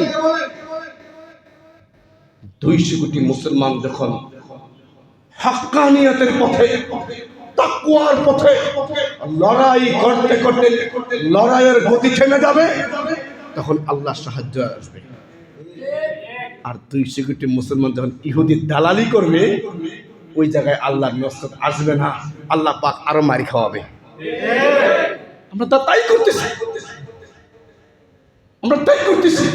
200 কোটি মুসলমান যখন হাক্কানিয়াতের পথে, তাকওয়ার পথে লড়াই করতে করতে লড়াইয়ের গতি থেমে যাবে, তখন আল্লাহ সাহায্য আসবে। আর 200 কোটি মুসলমান যখন ইহুদি দালালি করবে, ওই জায়গায় আল্লাহর নসরত আসবে না, আল্লাহ পাক আরো মারি খাওয়াবে। আমরা তাই করতেছি, আমরা তাই করতেছি।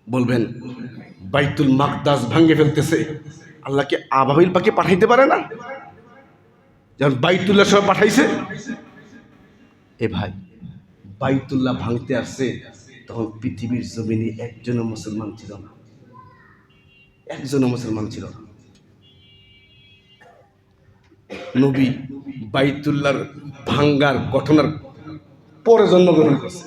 বলবেন বাইতুল মাকদাস ভাঙে ফেলতেছে, আল্লাহকে আবাবিল পাকে পাঠাইতে পারে না? যখন বাইতুল্লাহ সব পাঠাইছে, এ ভাই বাইতুল্লাহ ভাঙতে আসছে, তখন পৃথিবীর জমিনে একজনও মুসলমান ছিল না, একজনও মুসলমান ছিল না। নবী বাইতুল্লাহর ভাঙ্গার ঘটনার পরে জন্মগ্রহণ করছে।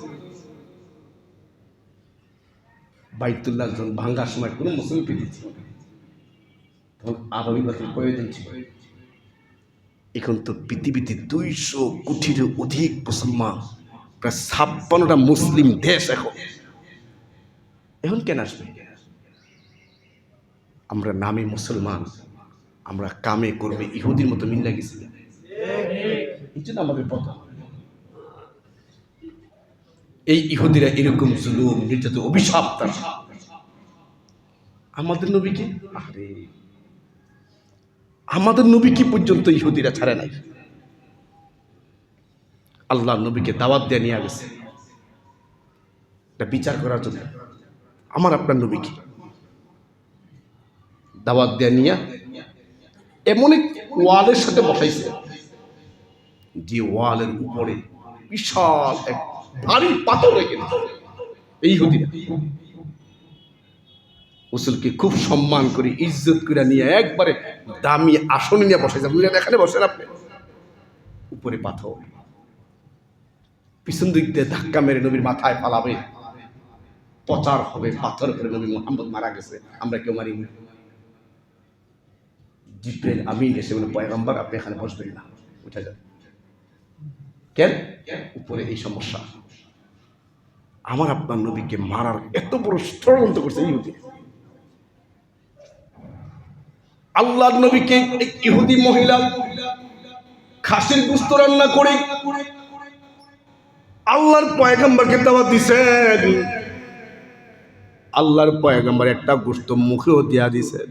বাইতুল্লাহ ভাঙ্গার সময় কোনো মুসলিম পৃথিবী ছিল, তখন আবাবিল পাখির প্রয়োজন ছিল। এখন তো পৃথিবীতে 200 কোটির অধিক মুসলমান, প্রায় 56টা মুসলিম দেশ। এখন কেন আসবে? আমরা নামে মুসলমান, আমরা কামে করবে ইহুদির মতো মিল্লা গেছি। এই জন্য আমাদের পথ, এই ইহুদিরা এরকম জুলুম নির্যাতন অভিশাপ তারা আমাদের নবীকে, আরে আমাদের নবী কি পর্যন্ত ইহুদিরা ছাড়ে নাই। আল্লাহ নবীকে দাওয়াত দিয়ে নিয়ে গেছে এটা বিচার করার জন্য। আমার আপনার নবীকে দাওয়াত দিয়ে নিয়ে এমন এক ওয়ালের সাথে বসাইছে, যে ওয়ালের উপরে বিশাল এক ভারী পাথর রেখে এই ইহুদিরা রাসূলকে খুব সম্মান করে ইজ্জত করে নিয়ে একবারে দামি আসনে নিয়ে বসাইছে। এখানে বসেন আপনি, উপরে পাথর, পিছন দিক দিয়ে ধাক্কা মেরে নবীর মাথায় পালাবে, প্রচার হবে পাথর করে নবী মুহাম্মদ মারা গেছে, আমরা কেউ মারিনি। জিবরাইল আমিন এসে বলে, পয়গম্বর আপনি এখানে বসবেন না, উঠে যান। কেন? উপরে এই সমস্যা। আমার আপনার নবীকে মারার এত বড় ষড়যন্ত্র করছে ইহুদি। আল্লাহর নবীকে এক ইহুদি মহিলা খাসির গোশত রান্না করে আল্লাহর পয়গম্বরকে দাওয়াত দিয়েছেন। আল্লাহর পয়গম্বর একটা গোশত মুখেও দিয়া দিয়েছেন।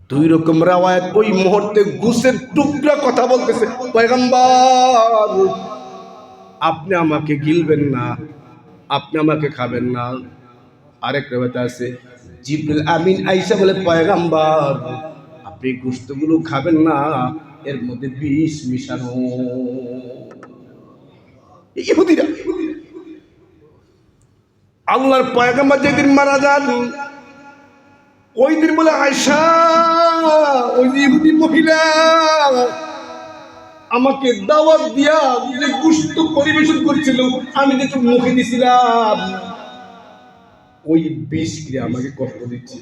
2 রকম রাওয়ায়াত, ওই মুহূর্তে গোশতের টুকরা কথা বলতেছে, পয়গম্বর আপনি আমাকে গিলবেন না, আপনি আমাকে খাবেন না। আরেক রাওয়ায়াত আছে, জিবরিল আমিন আইসা বলে, পয়গম্বর আপনি গোশতগুলো খাবেন না, এর মধ্যে বিষ মিশানো। ইহুদিরা আল্লাহর পয়গম্বর যেদিন মারা যান, ওই দিন বলে আয়েশা, ওই ইহুদি মহিলা আমাকে দাওয়াত দিয়া যে গোশত পরিবেশন করছিল, আমি যে একটু মুখে দিছিলাম, ওই বিষ ক্রিয়া আমাকে কষ্ট দিচ্ছে।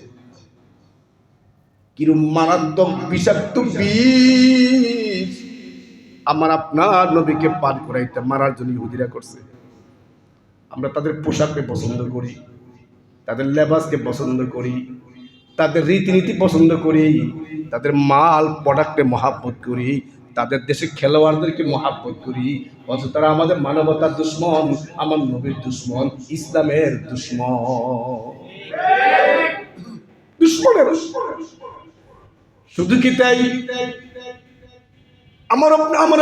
কিরম মারাত্মক বিষাক্ত বিষ আমার আপনার নবীকে পান করাইতে মারার জন্য ইহুদিরা করছে। আমরা তাদের পোশাককে পছন্দ করি, তাদের লেবাসকে পছন্দ করি, তাদের রীতিনীতি পছন্দ করি, তাদের মাল প্রোডাক্টে মহাব্বত করি, তাদের দেশে খেলোয়াড়দেরকে মহাব্বত করি, অথচ তারা আমাদের মানবতার দুশ্মন, আমার নবীর দুশ্মন, ইসলামের দুশ্মন। দুশ্মনের শুধু কি তাই? আমার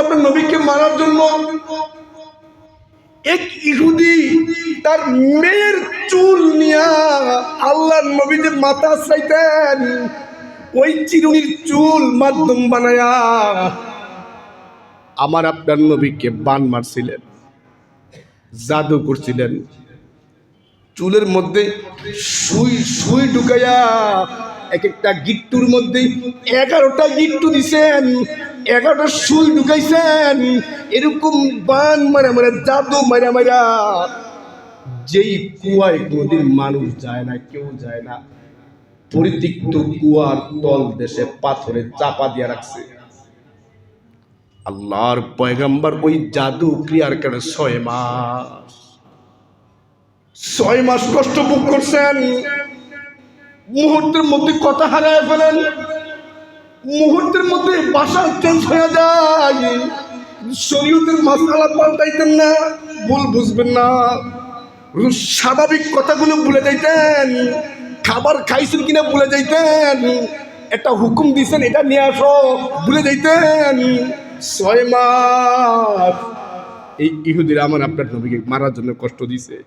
আপনার নবীকে মারার জন্য এক ইহুদি তার মেয়ের চুল নিয়া আল্লাহর নবী যে মাথা চাইতেন, ওই চিরুনির চুল মাধ্যম বানায়া আমার আপনার নবীকে বান মারছিলেন, জাদু করছিলেন। চুলের মধ্যে সুই সুই ঢুকাইয়া এক একটা গিট্টুর মধ্যে 11টা গিট্টু দিছেন, 11টা সুই ঢুকাইছেন। এরকম বান মারা মারা, জাদু মারা মারা, যেই কুয়ায় কোনদিন মানুষ যায় না, কেউ যায় না, পরিতিক্ত কুয়ার তল দেশে পাথরে চাপা দিয়ে রাখছে। আল্লাহর পয়গম্বর ওই জাদু ক্রিয়ার কারণে 6 মাস কষ্ট ভোগ করছেন। মুহূর্তের মধ্যে কথা হারায় ফেলেন, মুহূর্তের মধ্যে ভাষা চেঞ্জ হয়ে যায়। শরীয়তের মাসআলা পাল্টাইতেন না, ভুল বুঝবেন না, স্বাভাবিক কথাগুলো ভুলে যাইতেন, খাবার খাইছেন কিনা ভুলে যাইতেন, একটা হুকুম দিয়েছেন এটা নিয়ে আসো ভুলে যাইতেন। 6 মাস এই ইহুদিরা আমার আপনার নবীকে মারার জন্য কষ্ট দিছে।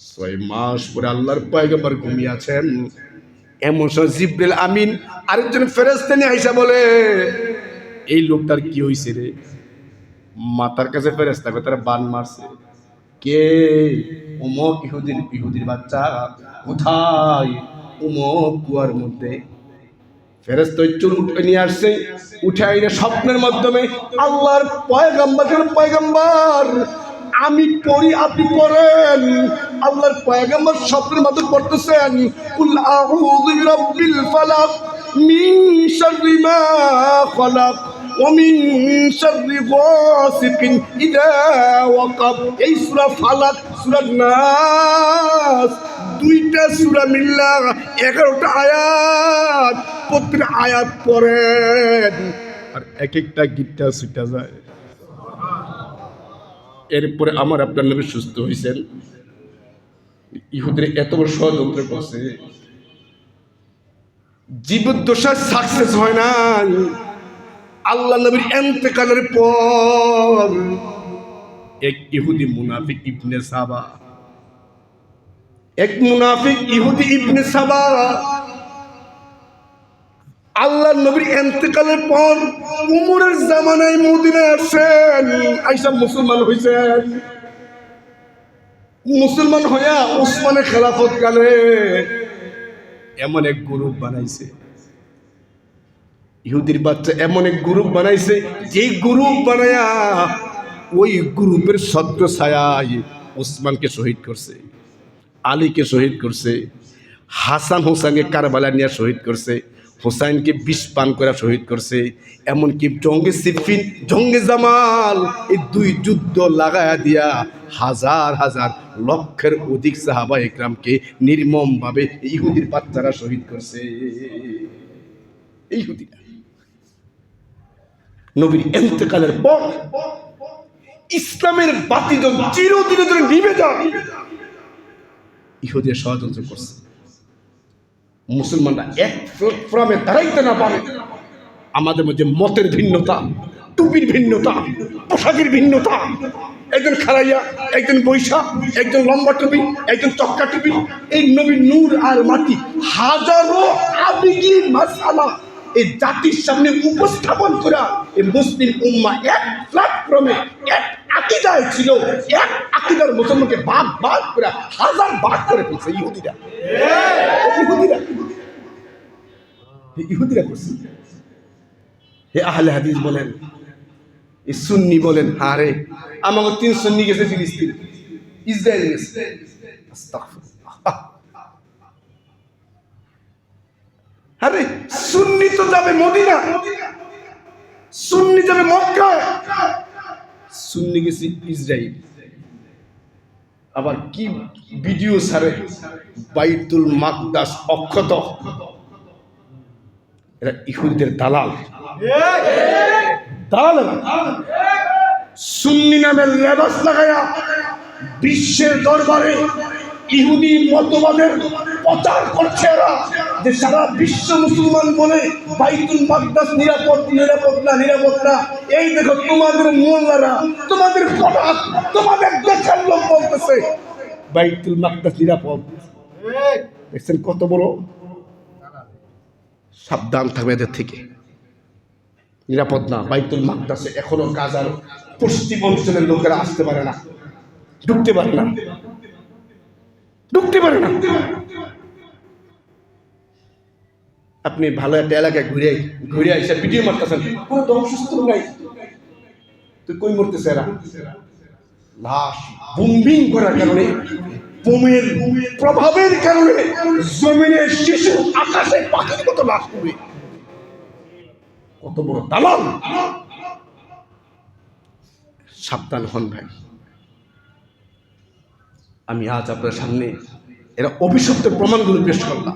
6 মাস পরে আল্লাহর পয়গম্বর ঘুমিয়ে আছেন। এমন সময় জিবরিল আমিন আরেকজন ফেরেশতা নিয়ে আইসা বলে, এই লোকটার কি হইছে রে? মাথার কাছে ফেরেশতা কয় তারা বান মারছে। কে? অমুক ইহুদির বাচ্চা। কোথায়? অমুক কুয়ার মধ্যে। ফেরেশতা চুল উঠে নিয়ে আসছে, উঠে আইনে স্বপ্নের মাধ্যমে আল্লাহর পয়গম্বর আমি পড়ি আপনি পড়েন। আল্লাহর পয়গম্বর স্বপ্নের মাধ্যমে পড়তেছেন, কুল আউযু বিরাব্বিল ফালাক মিন শাররি মা খালাক ওয়া মিন শাররি গাসিকিন ইযা ওয়াকাব। এই সূরা ফালাক, সূরা নাস, দুইটা সূরা মিল্লা 11টা আয়াত। প্রত্যেকটা আয়াত পড়েন আর এক একটা গিটটা ছুটা যায়। এরপরে আমার আপনার নবী সুস্থ হয়েছেন। ইহুদির এত বড় ষড়যন্ত্র করছে, জীবদ্দশা সাকসেস হয় না। আল্লাহ নবীর ইন্তেকালের পর এক ইহুদি মুনাফিক ইবনে সাবা, এক মুনাফিক ইহুদি ইবনে সাবা আল্লাহ নবীর ইন্তেকালের পর উমরের জামানায় মদিনায় আসেন, আইসা মুসলমান হয়েছেন। মুসলমান হইয়া উসমানের খেলাফত কালে এমন এক গ্রুপ বানাইছে, ইহুদির বাচ্চা এমন এক গ্রুপ বানাইছে, যে গ্রুপ বানায়া ওই গ্রুপের ছত্র ছায়ায় উসমানকে শহীদ করছে, আলীকে শহীদ করছে, হাসান হোসেনকে কারবালা নিয়ে শহীদ করছে, হোসাইনকে বিষ পান করে শহীদ করছে। এমনকি জঙ্গে সিফিন, জঙ্গে জামাল, এই দুই যুদ্ধ লাগায়া দিয়া হাজার হাজার লক্ষের অধিক সাহাবা একরামকে নির্মমভাবে ইহুদির বাচ্চারা শহীদ করছে। ইহুদিরা নবীর ইন্তেকালের পর ইসলামের বাতি যখন চিরদিনের জন্য নিভে যায়, ইহুদিরা ষড়যন্ত্র করছে মুসলমানরা এক প্লাটফর্মে দাঁড়াইতে না পারে। আমাদের মধ্যে মতের ভিন্নতা, টুপির ভিন্নতা, পোশাকের ভিন্নতা, একজন খাড়াইয়া, একজন বৈশা, একজন লম্বা টুপি, একজন চক্কা টুপি, এই নবীর নূর আর মাটি হাজারো আবেগী মাসআলা এই জাতির সামনে উপস্থাপন করা এই মুসলিম উম্মাহ এক প্ল্যাটফর্মে এক আকীদায় ছিল। এক আকীদার মুসলমানকে ভাগ ভাগ করে হাজার ভাগ করে ফেলছে ইহুদিরা। ইহুদিরা করছে। হে আহলে হাদিস বলেন, এই সুন্নি বলেন, আরে আমাকে 3 সুন্নি গেছে ফিলিস্তিন, ইসরায়েল গেছে। আস্তাগফিরুল্লাহ। আরে সুন্নি তো যাবে মদিনা, সুন্নি যাবে মক্কা, সুন্নি গেছে ইসরায়েল। আবার কি ভিডিও ছাড়ে, বাইতুল মাকদাস অক্ষত। এরা ইহুদিদের দালাল, দালাল। সুন্নি নামে লেবাস লাগায়া বিশ্বের দরবারে ইহুদি মতবাদের প্রচার করছে এরা, যে সারা বিশ্ব মুসলমান বলে বাইতুল মাকদাস নিরাপদ, নিরাপদ না, নিরাপদ না। এই দেখো তোমাদের মোল্লারা, তোমাদের পড়া, তোমাদের দেশের লোক বলতেছে বাইতুল মাকদাস নিরাপদ। দেখছেন কত বড়? সাবধান থাকবে এদের থেকে, নিরাপদ না। বাইতুল মাকদাসে এখনো গাজার পশ্চিম অঞ্চলের লোকেরা আসতে পারে না, ঢুকতে পারে না, ঢুকতে পারে না। আপনি ভালো একটা এলাকায় ঘুরে ঘুরে এসে ভিডিও মারতেছেন, কোনো ধ্বংসস্তূপ নাই, তুই কই মরতেছে এরা? লাশ বুম্বিং করার কারণে, বোমের প্রভাবের কারণে জমিনের শিশু আকাশে পাখির মতো লাশ পড়ে। কত বড় দালাল! সাবধান হন ভাই। আমি আজ আপনার সামনে এরা অভিশপ্তের প্রমাণগুলো পেশ করলাম।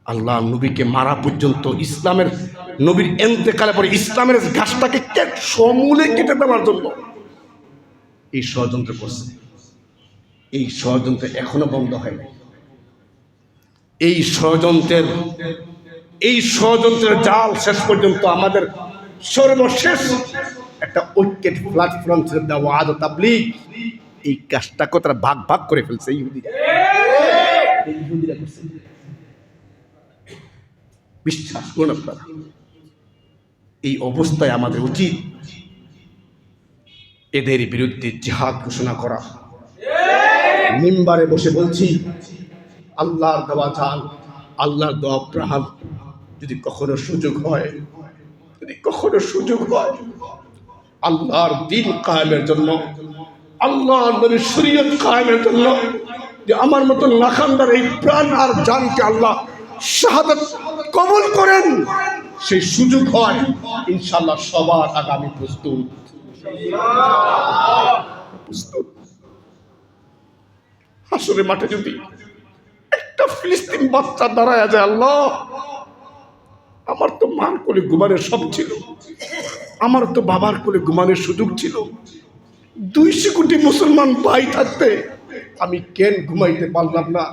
আল্লাহ নবীকে মারা পর্যন্ত, ইসলামের নবীর এন্তেকালে পরে ইসলামের গাছটাকে সমূলে কেটে দেওয়ার জন্য এই ষড়যন্ত্র করছে। এই ষড়যন্ত্র এখনো বন্ধ হয় নাই। এই ষড়যন্ত্রের জাল শেষ পর্যন্ত আমাদের সর্বশেষ একটা ঐক্যের প্ল্যাটফর্ম ছিল দাওয়াত ও তাবলীগ। এই কাজটাকে তারা ভাগ ভাগ করে ফেলছে ইহুদিরা করছে। বিশ্বাস করুন আপনারা, এই অবস্থায় আমাদের উচিত এদের বিরুদ্ধে জিহাদ ঘোষণা করা। মিম্বারে বসে বলছি, আল্লাহর দেওয়া জান, আল্লাহর দেওয়া প্রাণ, যদি কখনো সুযোগ হয়, আল্লাহর দ্বীন কায়েমের জন্য, আল্লাহর নবীর শরীয়ত কায়েমের জন্য, যে আমার মতো লাখান্দার এই প্রাণ আর জানকে আল্লাহ শাহাদাত কবুল করেন, সেই সুযোগ হয়, ইনশাআল্লাহ সবার আগামী প্রস্তুত। হাসরের মাঠে যদি একটা ফিলিস্তিন বাচ্চা দাঁড়ায় যায়, আল্লাহ আমার তো মার কোলে ঘুমানোর সব ছিল, আমার তো বাবার কোলে ঘুমানোর সুযোগ ছিল, 200 কোটি মুসলমান ভাই থাকতে আমি কেন ঘুমাইতে পারলাম না?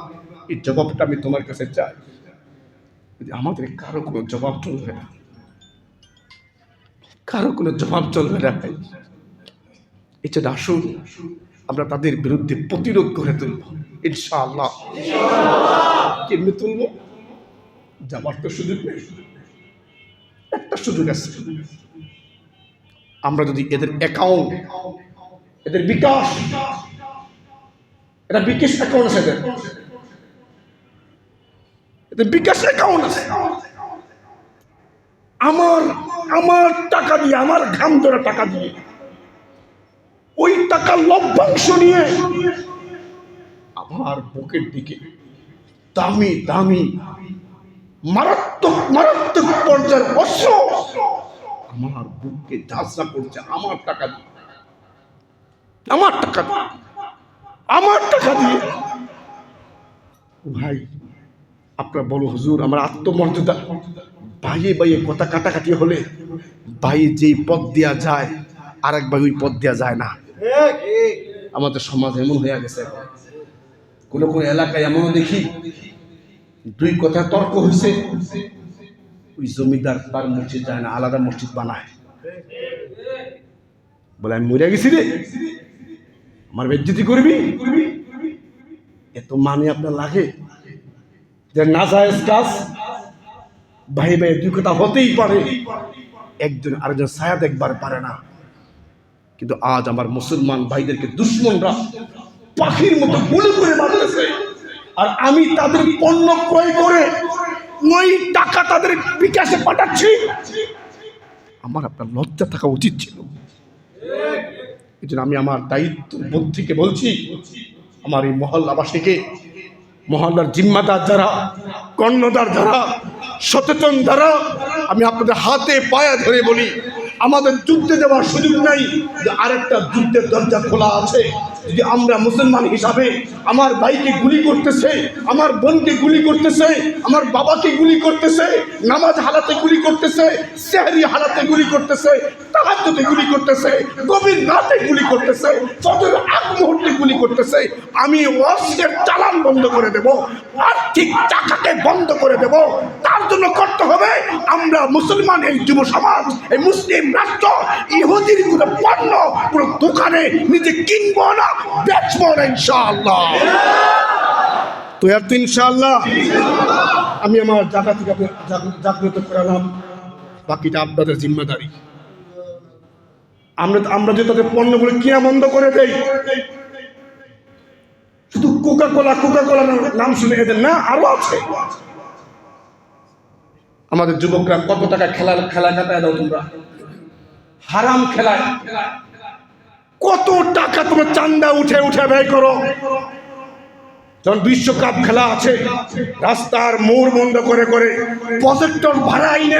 এই জবাবটা আমি তোমার কাছে চাই। আমাদের কারো কোনো জবাব চলবে না, কারো কোনো জবাব চলবে না ভাই। এটা আসুন আমরা তাদের বিরুদ্ধে প্রতিরোধ করে তুলব ইনশাআল্লাহ। কেমনি তুলব? যাবার তো সুযোগ নেই, একটা সুযোগ আছে। আমরা যদি এদের অ্যাকাউন্ট, এদের বিকাশ, এটা বিকাশ অ্যাকাউন্ট আছে, এদের বিকাশ অ্যাকাউন্ট আছে, আমার টাকা দিয়ে, আমার ঘাম ধরা টাকা দিয়ে, ওই টাকা লভ্যাংশ নিয়ে আমার বুকের দিকে দামি দামি মারাত্মক পর্যায়ের অস্ত্র আমার বুককে ঝাঁঝরা করছে, আমার টাকা দিয়ে, আমার টাকা দিয়ে। ভাই আপনারা বলো হুজুর, আমার আত্মমর্যাদা, ভাইয়ে কথা কাটাকাটি হলে ভাই যেই পথ দেওয়া যায় আরেক ভাই ওই পথ দেওয়া যায় না। আমাদের সমাজ এমন হয়ে গেছে, কোন এলাকায় এমনও দেখি 2 কথা তর্ক হয়েছে, ওই জমিদার তার মসজিদ যায় না, আলাদা মসজিদ বানায়, বলে আমি মরে গেছি রে, আমার বেজ্জতি করবি। এত মানে আপনার লাগে যে নাজায়েজ কাজ, ভাই 2 কথা হতেই পারে, একজন আরেকজন ছায়া দেখবার পারে না। কিন্তু আজ আমার মুসলমান ভাইদেরকে দুশ্মনরা পাখির মতো গুলি করে মারতেছে, আর আমি তাদের পণ্য ক্রয় করে ওই টাকা তাদের বিকাশে পাঠাচ্ছি। আমার আপনার লজ্জা থাকা উচিত ছিল। এই জন্য আমি আমার দায়িত্ব বোধ থেকে বলছি, আমার এই মহল্লাবাসীকে, মহল্লার জিম্মাদার যারা, কর্ণধার যারা, সচেতন যারা, আমি আপনাদের হাতে পায়ে ধরে বলি, আমাদের যুদ্ধে যাওয়ার সুযোগ নাই, যে আরেকটা যুদ্ধের দরজা খোলা আছে। যদি আমরা মুসলমান হিসাবে আমার ভাইকে গুলি করতেছে, আমার বোনকে গুলি করতেছে, আমার বাবাকে গুলি করতেছে, নামাজ হালাতে গুলি করতেছে, সেহরি হালাতে গুলি করতেছে, তাহাজ্জুদে গুলি করতেছে, গভীর রাতে গুলি করতেছে, ফজরের আগ মুহূর্তে গুলি করতেছে, আমি অস্ত্রের চালান বন্ধ করে দেব, আর্থিক টাকাকে বন্ধ করে দেব। তার জন্য করতে হবে, আমরা মুসলমান এই যুব সমাজ, এই মুসলিম রাষ্ট্র ইহুদির কোনো পণ্য কোনো দোকানে নিজে কিনবো না, বেচবো না ইনশাআল্লাহ। তো আর তো ইনশাআল্লাহ আমি আমার জায়গা থেকে জাগ্রত করালাম, বাকিটা আপনাদের জিম্মেদারি। আমরা যে তাদের পণ্যগুলো কিনা বন্ধ করে দেই, শুধু কোকা কোলা নাম শুনে এদের না, আরো আছে। আমাদের যুবকরা কত টাকা খেলা কাটায় দাও তোমরা, হারাম খেলায় কত টাকা তোমরা চান্দা উঠে ব্যয় করো। যখন বিশ্বকাপ খেলা আছে, রাস্তার মোড় বন্ধ করে প্রজেক্টর ভাড়া আইনে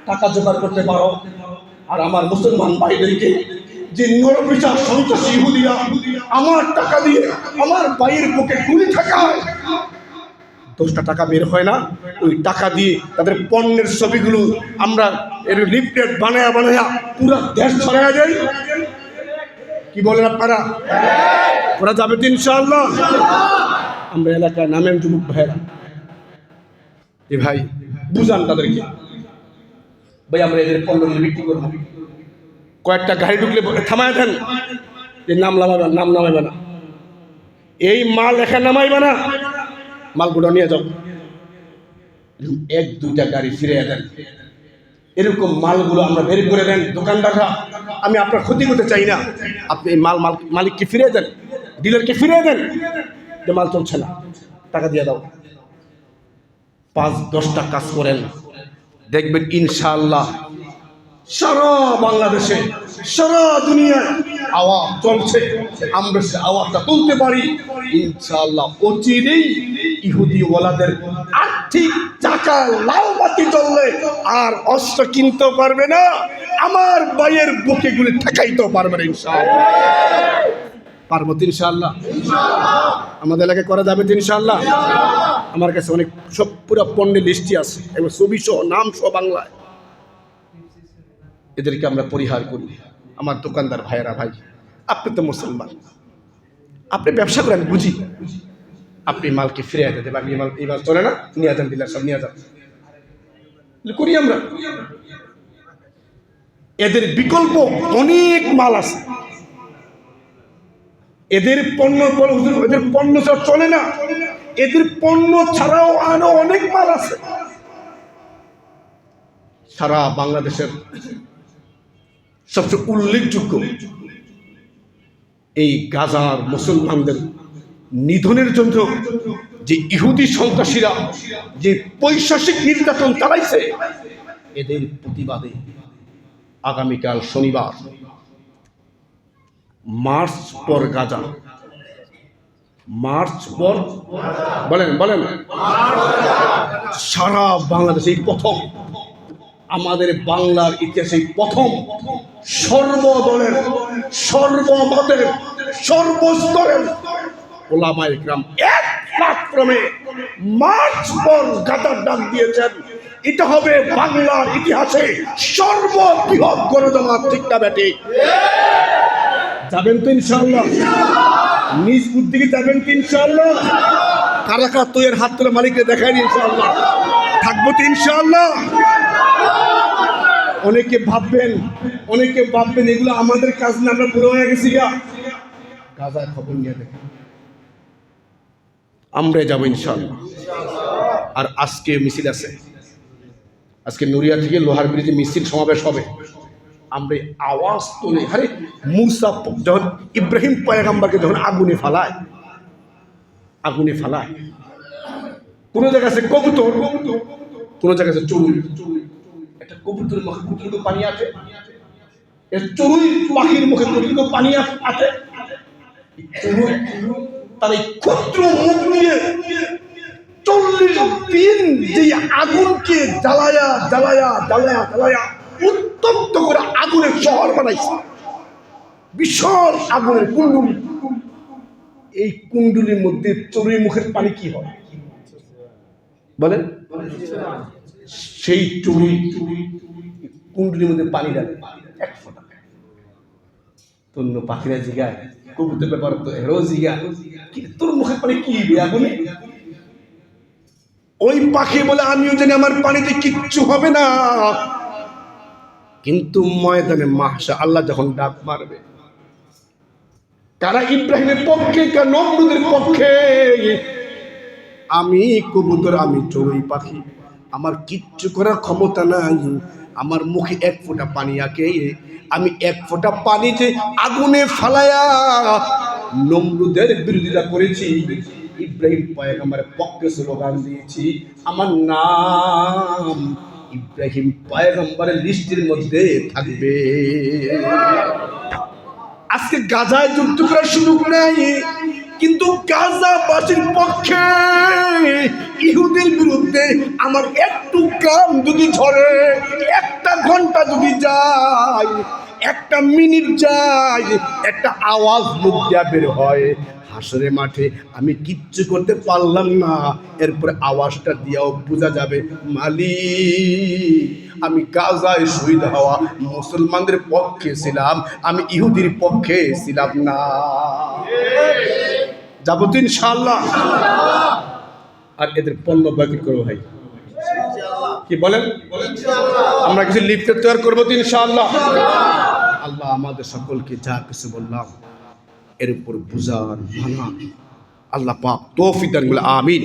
টাকা জোগাড় করতে পারো। আর আমার মুসলমান ভাইদেরকে যে নরবিচার সন্ত্রাসী ইহুদিরা আমার টাকা দিয়ে আমার ভাইয়ের বুকে গুলি ঠেকায়, 10টা টাকা বের হয় না, ওই টাকা দিয়ে তাদের পণ্যের ছবিগুলো আমরা এর লিফলেট বানায়া বানায়া পুরা দেশ ছড়াইয়া যাই। কি বলেন আপনারা? ওরা যাবে তো ইনশাআল্লাহ। আমরা এলাকায় নামেন যুবক ভাইরা, যে ভাই বুঝান তাদেরকে, ভাই আমরা এদের পণ্য বিক্রি করবো, কয়েকটা গাড়ি ঢুকলে থামায় দেন, যে নাম নামাইবে না, এই মাল এখানে নামাইবে না, মালগুলো নিয়ে যাও। 1-2টা গাড়ি ফিরে দেন, এরকম মালগুলো আমরা বের করে দেন। দোকানদাররা, আমি আপনার ক্ষতি করতে চাই না, আপনি এই মালিককে ফিরিয়ে দেন, ডিলারকে ফিরিয়ে দেন, যে মাল চলছে না, টাকা দিয়ে দাও। 5-10টা কাজ করেন, দেখবেন ইনশাআল্লাহ সারা বাংলাদেশে সারা দুনিয়ায় আওয়াজ চলছে। আমরা সে আওয়াজটা তুলতে পারি ইনশাআল্লাহ। অচিরেই ইহুদি ওয়ালাদের আর্থিক চাকা লাল বাতি জ্বললে আর অস্ত্র কিনতেও পারবে না, আমার ভাইয়ের বুকে গুলি ঠেকাইতেও পারবে না ইনশাআল্লাহ। পারবো তো ইনশাআল্লাহ? আমাদের এলাকায় করা যাবে তো ইনশাআল্লাহ? আমার কাছে অনেক সব পুরো পণ্যের লিস্টই আছে, এবং ছবি সহ নাম সহ বাংলায়। এদেরকে আমরা পরিহার করি। আমার দোকানদার ভাইয়েরা, ভাই আপনি তো মুসলমান, আপনি ব্যবসা করেন বুঝি, আপনি মালকে ফিরে যেতে পারেন, এই মাল চলে না, নিয়ে যান, ডিলার সব নিয়ে যান, করি আমরা। এদের বিকল্প অনেক মাল আছে, এদের পণ্য ছাড়া চলে না, এদের পণ্য ছাড়াও আরো অনেক মাল আছে। সারা বাংলাদেশের সবচেয়ে উল্লেখযোগ্য এই গাজার মুসলমানদের নিধনের জন্য যে ইহুদি সন্ত্রাসীরা যে পৈশাচিক নির্যাতন চালাইছে, এদের প্রতিবাদে আগামীকাল শনিবার মার্চ পর গাজা, মার্চ পর বলেন সারা বাংলাদেশে এই প্রথম, আমাদের বাংলার ইতিহাসে প্রথম সর্বদলের, সর্বমতের, সর্বস্তরের ওলামায়ে কেরাম এক প্ল্যাটফর্মে মার্চ পর গাজার ডাক দিয়েছেন। এটা হবে বাংলার ইতিহাসে সর্ববৃহৎ গণজমাত, ঠিক না বেটি? যাবেন তো ইনশাআল্লাহ? নিজ বুদ্ধিকে যাবেন তো ইনশাআল্লাহ? কারা কারা তো এর হাত তুলে মালিককে দেখায় ইনশাআল্লাহ? থাকবো তো ইনশাআল্লাহ? অনেকে ভাববেন এগুলো আমাদের কাজ না, আমরা বুড়ো হয়ে গেছি গা। গাজার খবর নিয়ে দেখেন, আমরা যাবো ইনশাআল্লাহ। আর আজকে মিছিল আছে, আজকে নুরিয়া থেকে লোহার ব্রিজে মিছিল সমাবেশ হবে। আমরা আওয়াজ তুলে, আরে মুসা যখন ইব্রাহিম পয়গম্বরকে যখন আগুনে ফালায়, কোনো জায়গায় আছে কবুতর, কোনো জায়গায় আছে চড়ুই। একটা কবুতরের মুখে কতটুকু পানি আছে, চড়ুই পাখির মুখে কতটুকু পানি আছে। তার এই ক্ষুদ্র মুখ দিয়ে 40 দিন যে আগুনকে জ্বালায়া উত্তপ্ত করে আগুনের শহর বানাইছে, বিশাল আগুনের কুণ্ডুলি। এই কুণ্ডুলির মধ্যে চড়ুই মুখের পানি কি হয় বলেন? সেই চড়ুই কুণ্ডুলির মধ্যে পানি ডালে 1 ফোঁটা। তন্য পাখিরা জিগায়, কবুতর ব্যাপার তো হেরো জিগায়, তোর মুখের পানি কি আগুনে? ওই পাখি বলে আমিও জানি আমার পানিতে কিচ্ছু হবে না, কিন্তু ময়দানে মাহশা আল্লাহ যখন ডাক মারবে, কারা ইব্রাহিমের পক্ষে, কারা নমরুদের পক্ষে, আমি কবুতর, আমি চড়ুই পাখি, আমার কিচ্ছু করার ক্ষমতা নাই। আমার মুখে 1 ফোঁটা পানি আঁকে, আমি 1 ফোঁটা পানিতে আগুনে ফালায়া নমরুদের বিরোধিতা করেছি, ইব্রাহিম পয়গম্বরের পক্ষে স্লোগান দিয়েছি, আমার নাম ইব্রাহিম পয়গম্বরের লিস্টের মধ্যে থাকবে। আজকে গাজায় যুদ্ধ করার সুযোগ নাই, কিন্তু গাজাবাসীর পক্ষে ইহুদির বিরুদ্ধে আমার একটু কাম যদি ঝরে, একটা ঘন্টা যদি যায়, একটা মিনিট যায়, একটা আওয়াজ মুখ দিয়া বের হয়, হাসরের মাঠে আমি কিচ্ছু করতে পারলাম না, এরপরে আওয়াজটা দিয়াও বোঝা যাবে মালিক আমি গাজায় শহীদ হওয়া মুসলমানদের পক্ষে ছিলাম, আমি ইহুদির পক্ষে ছিলাম না। যাবো তো ইনশাআল্লাহ। আর এদের পণ্য বয়কট করবো ভাই, কি বলেন? আমরা কিছু লিফট তৈরি করবো তো ইনশাআল্লাহ। আল্লাহ আমাদের সকলকে যা কিছু বললাম এর উপর বুঝার মানা আল্লাহ পাক তৌফিক দান করুন, আমিন।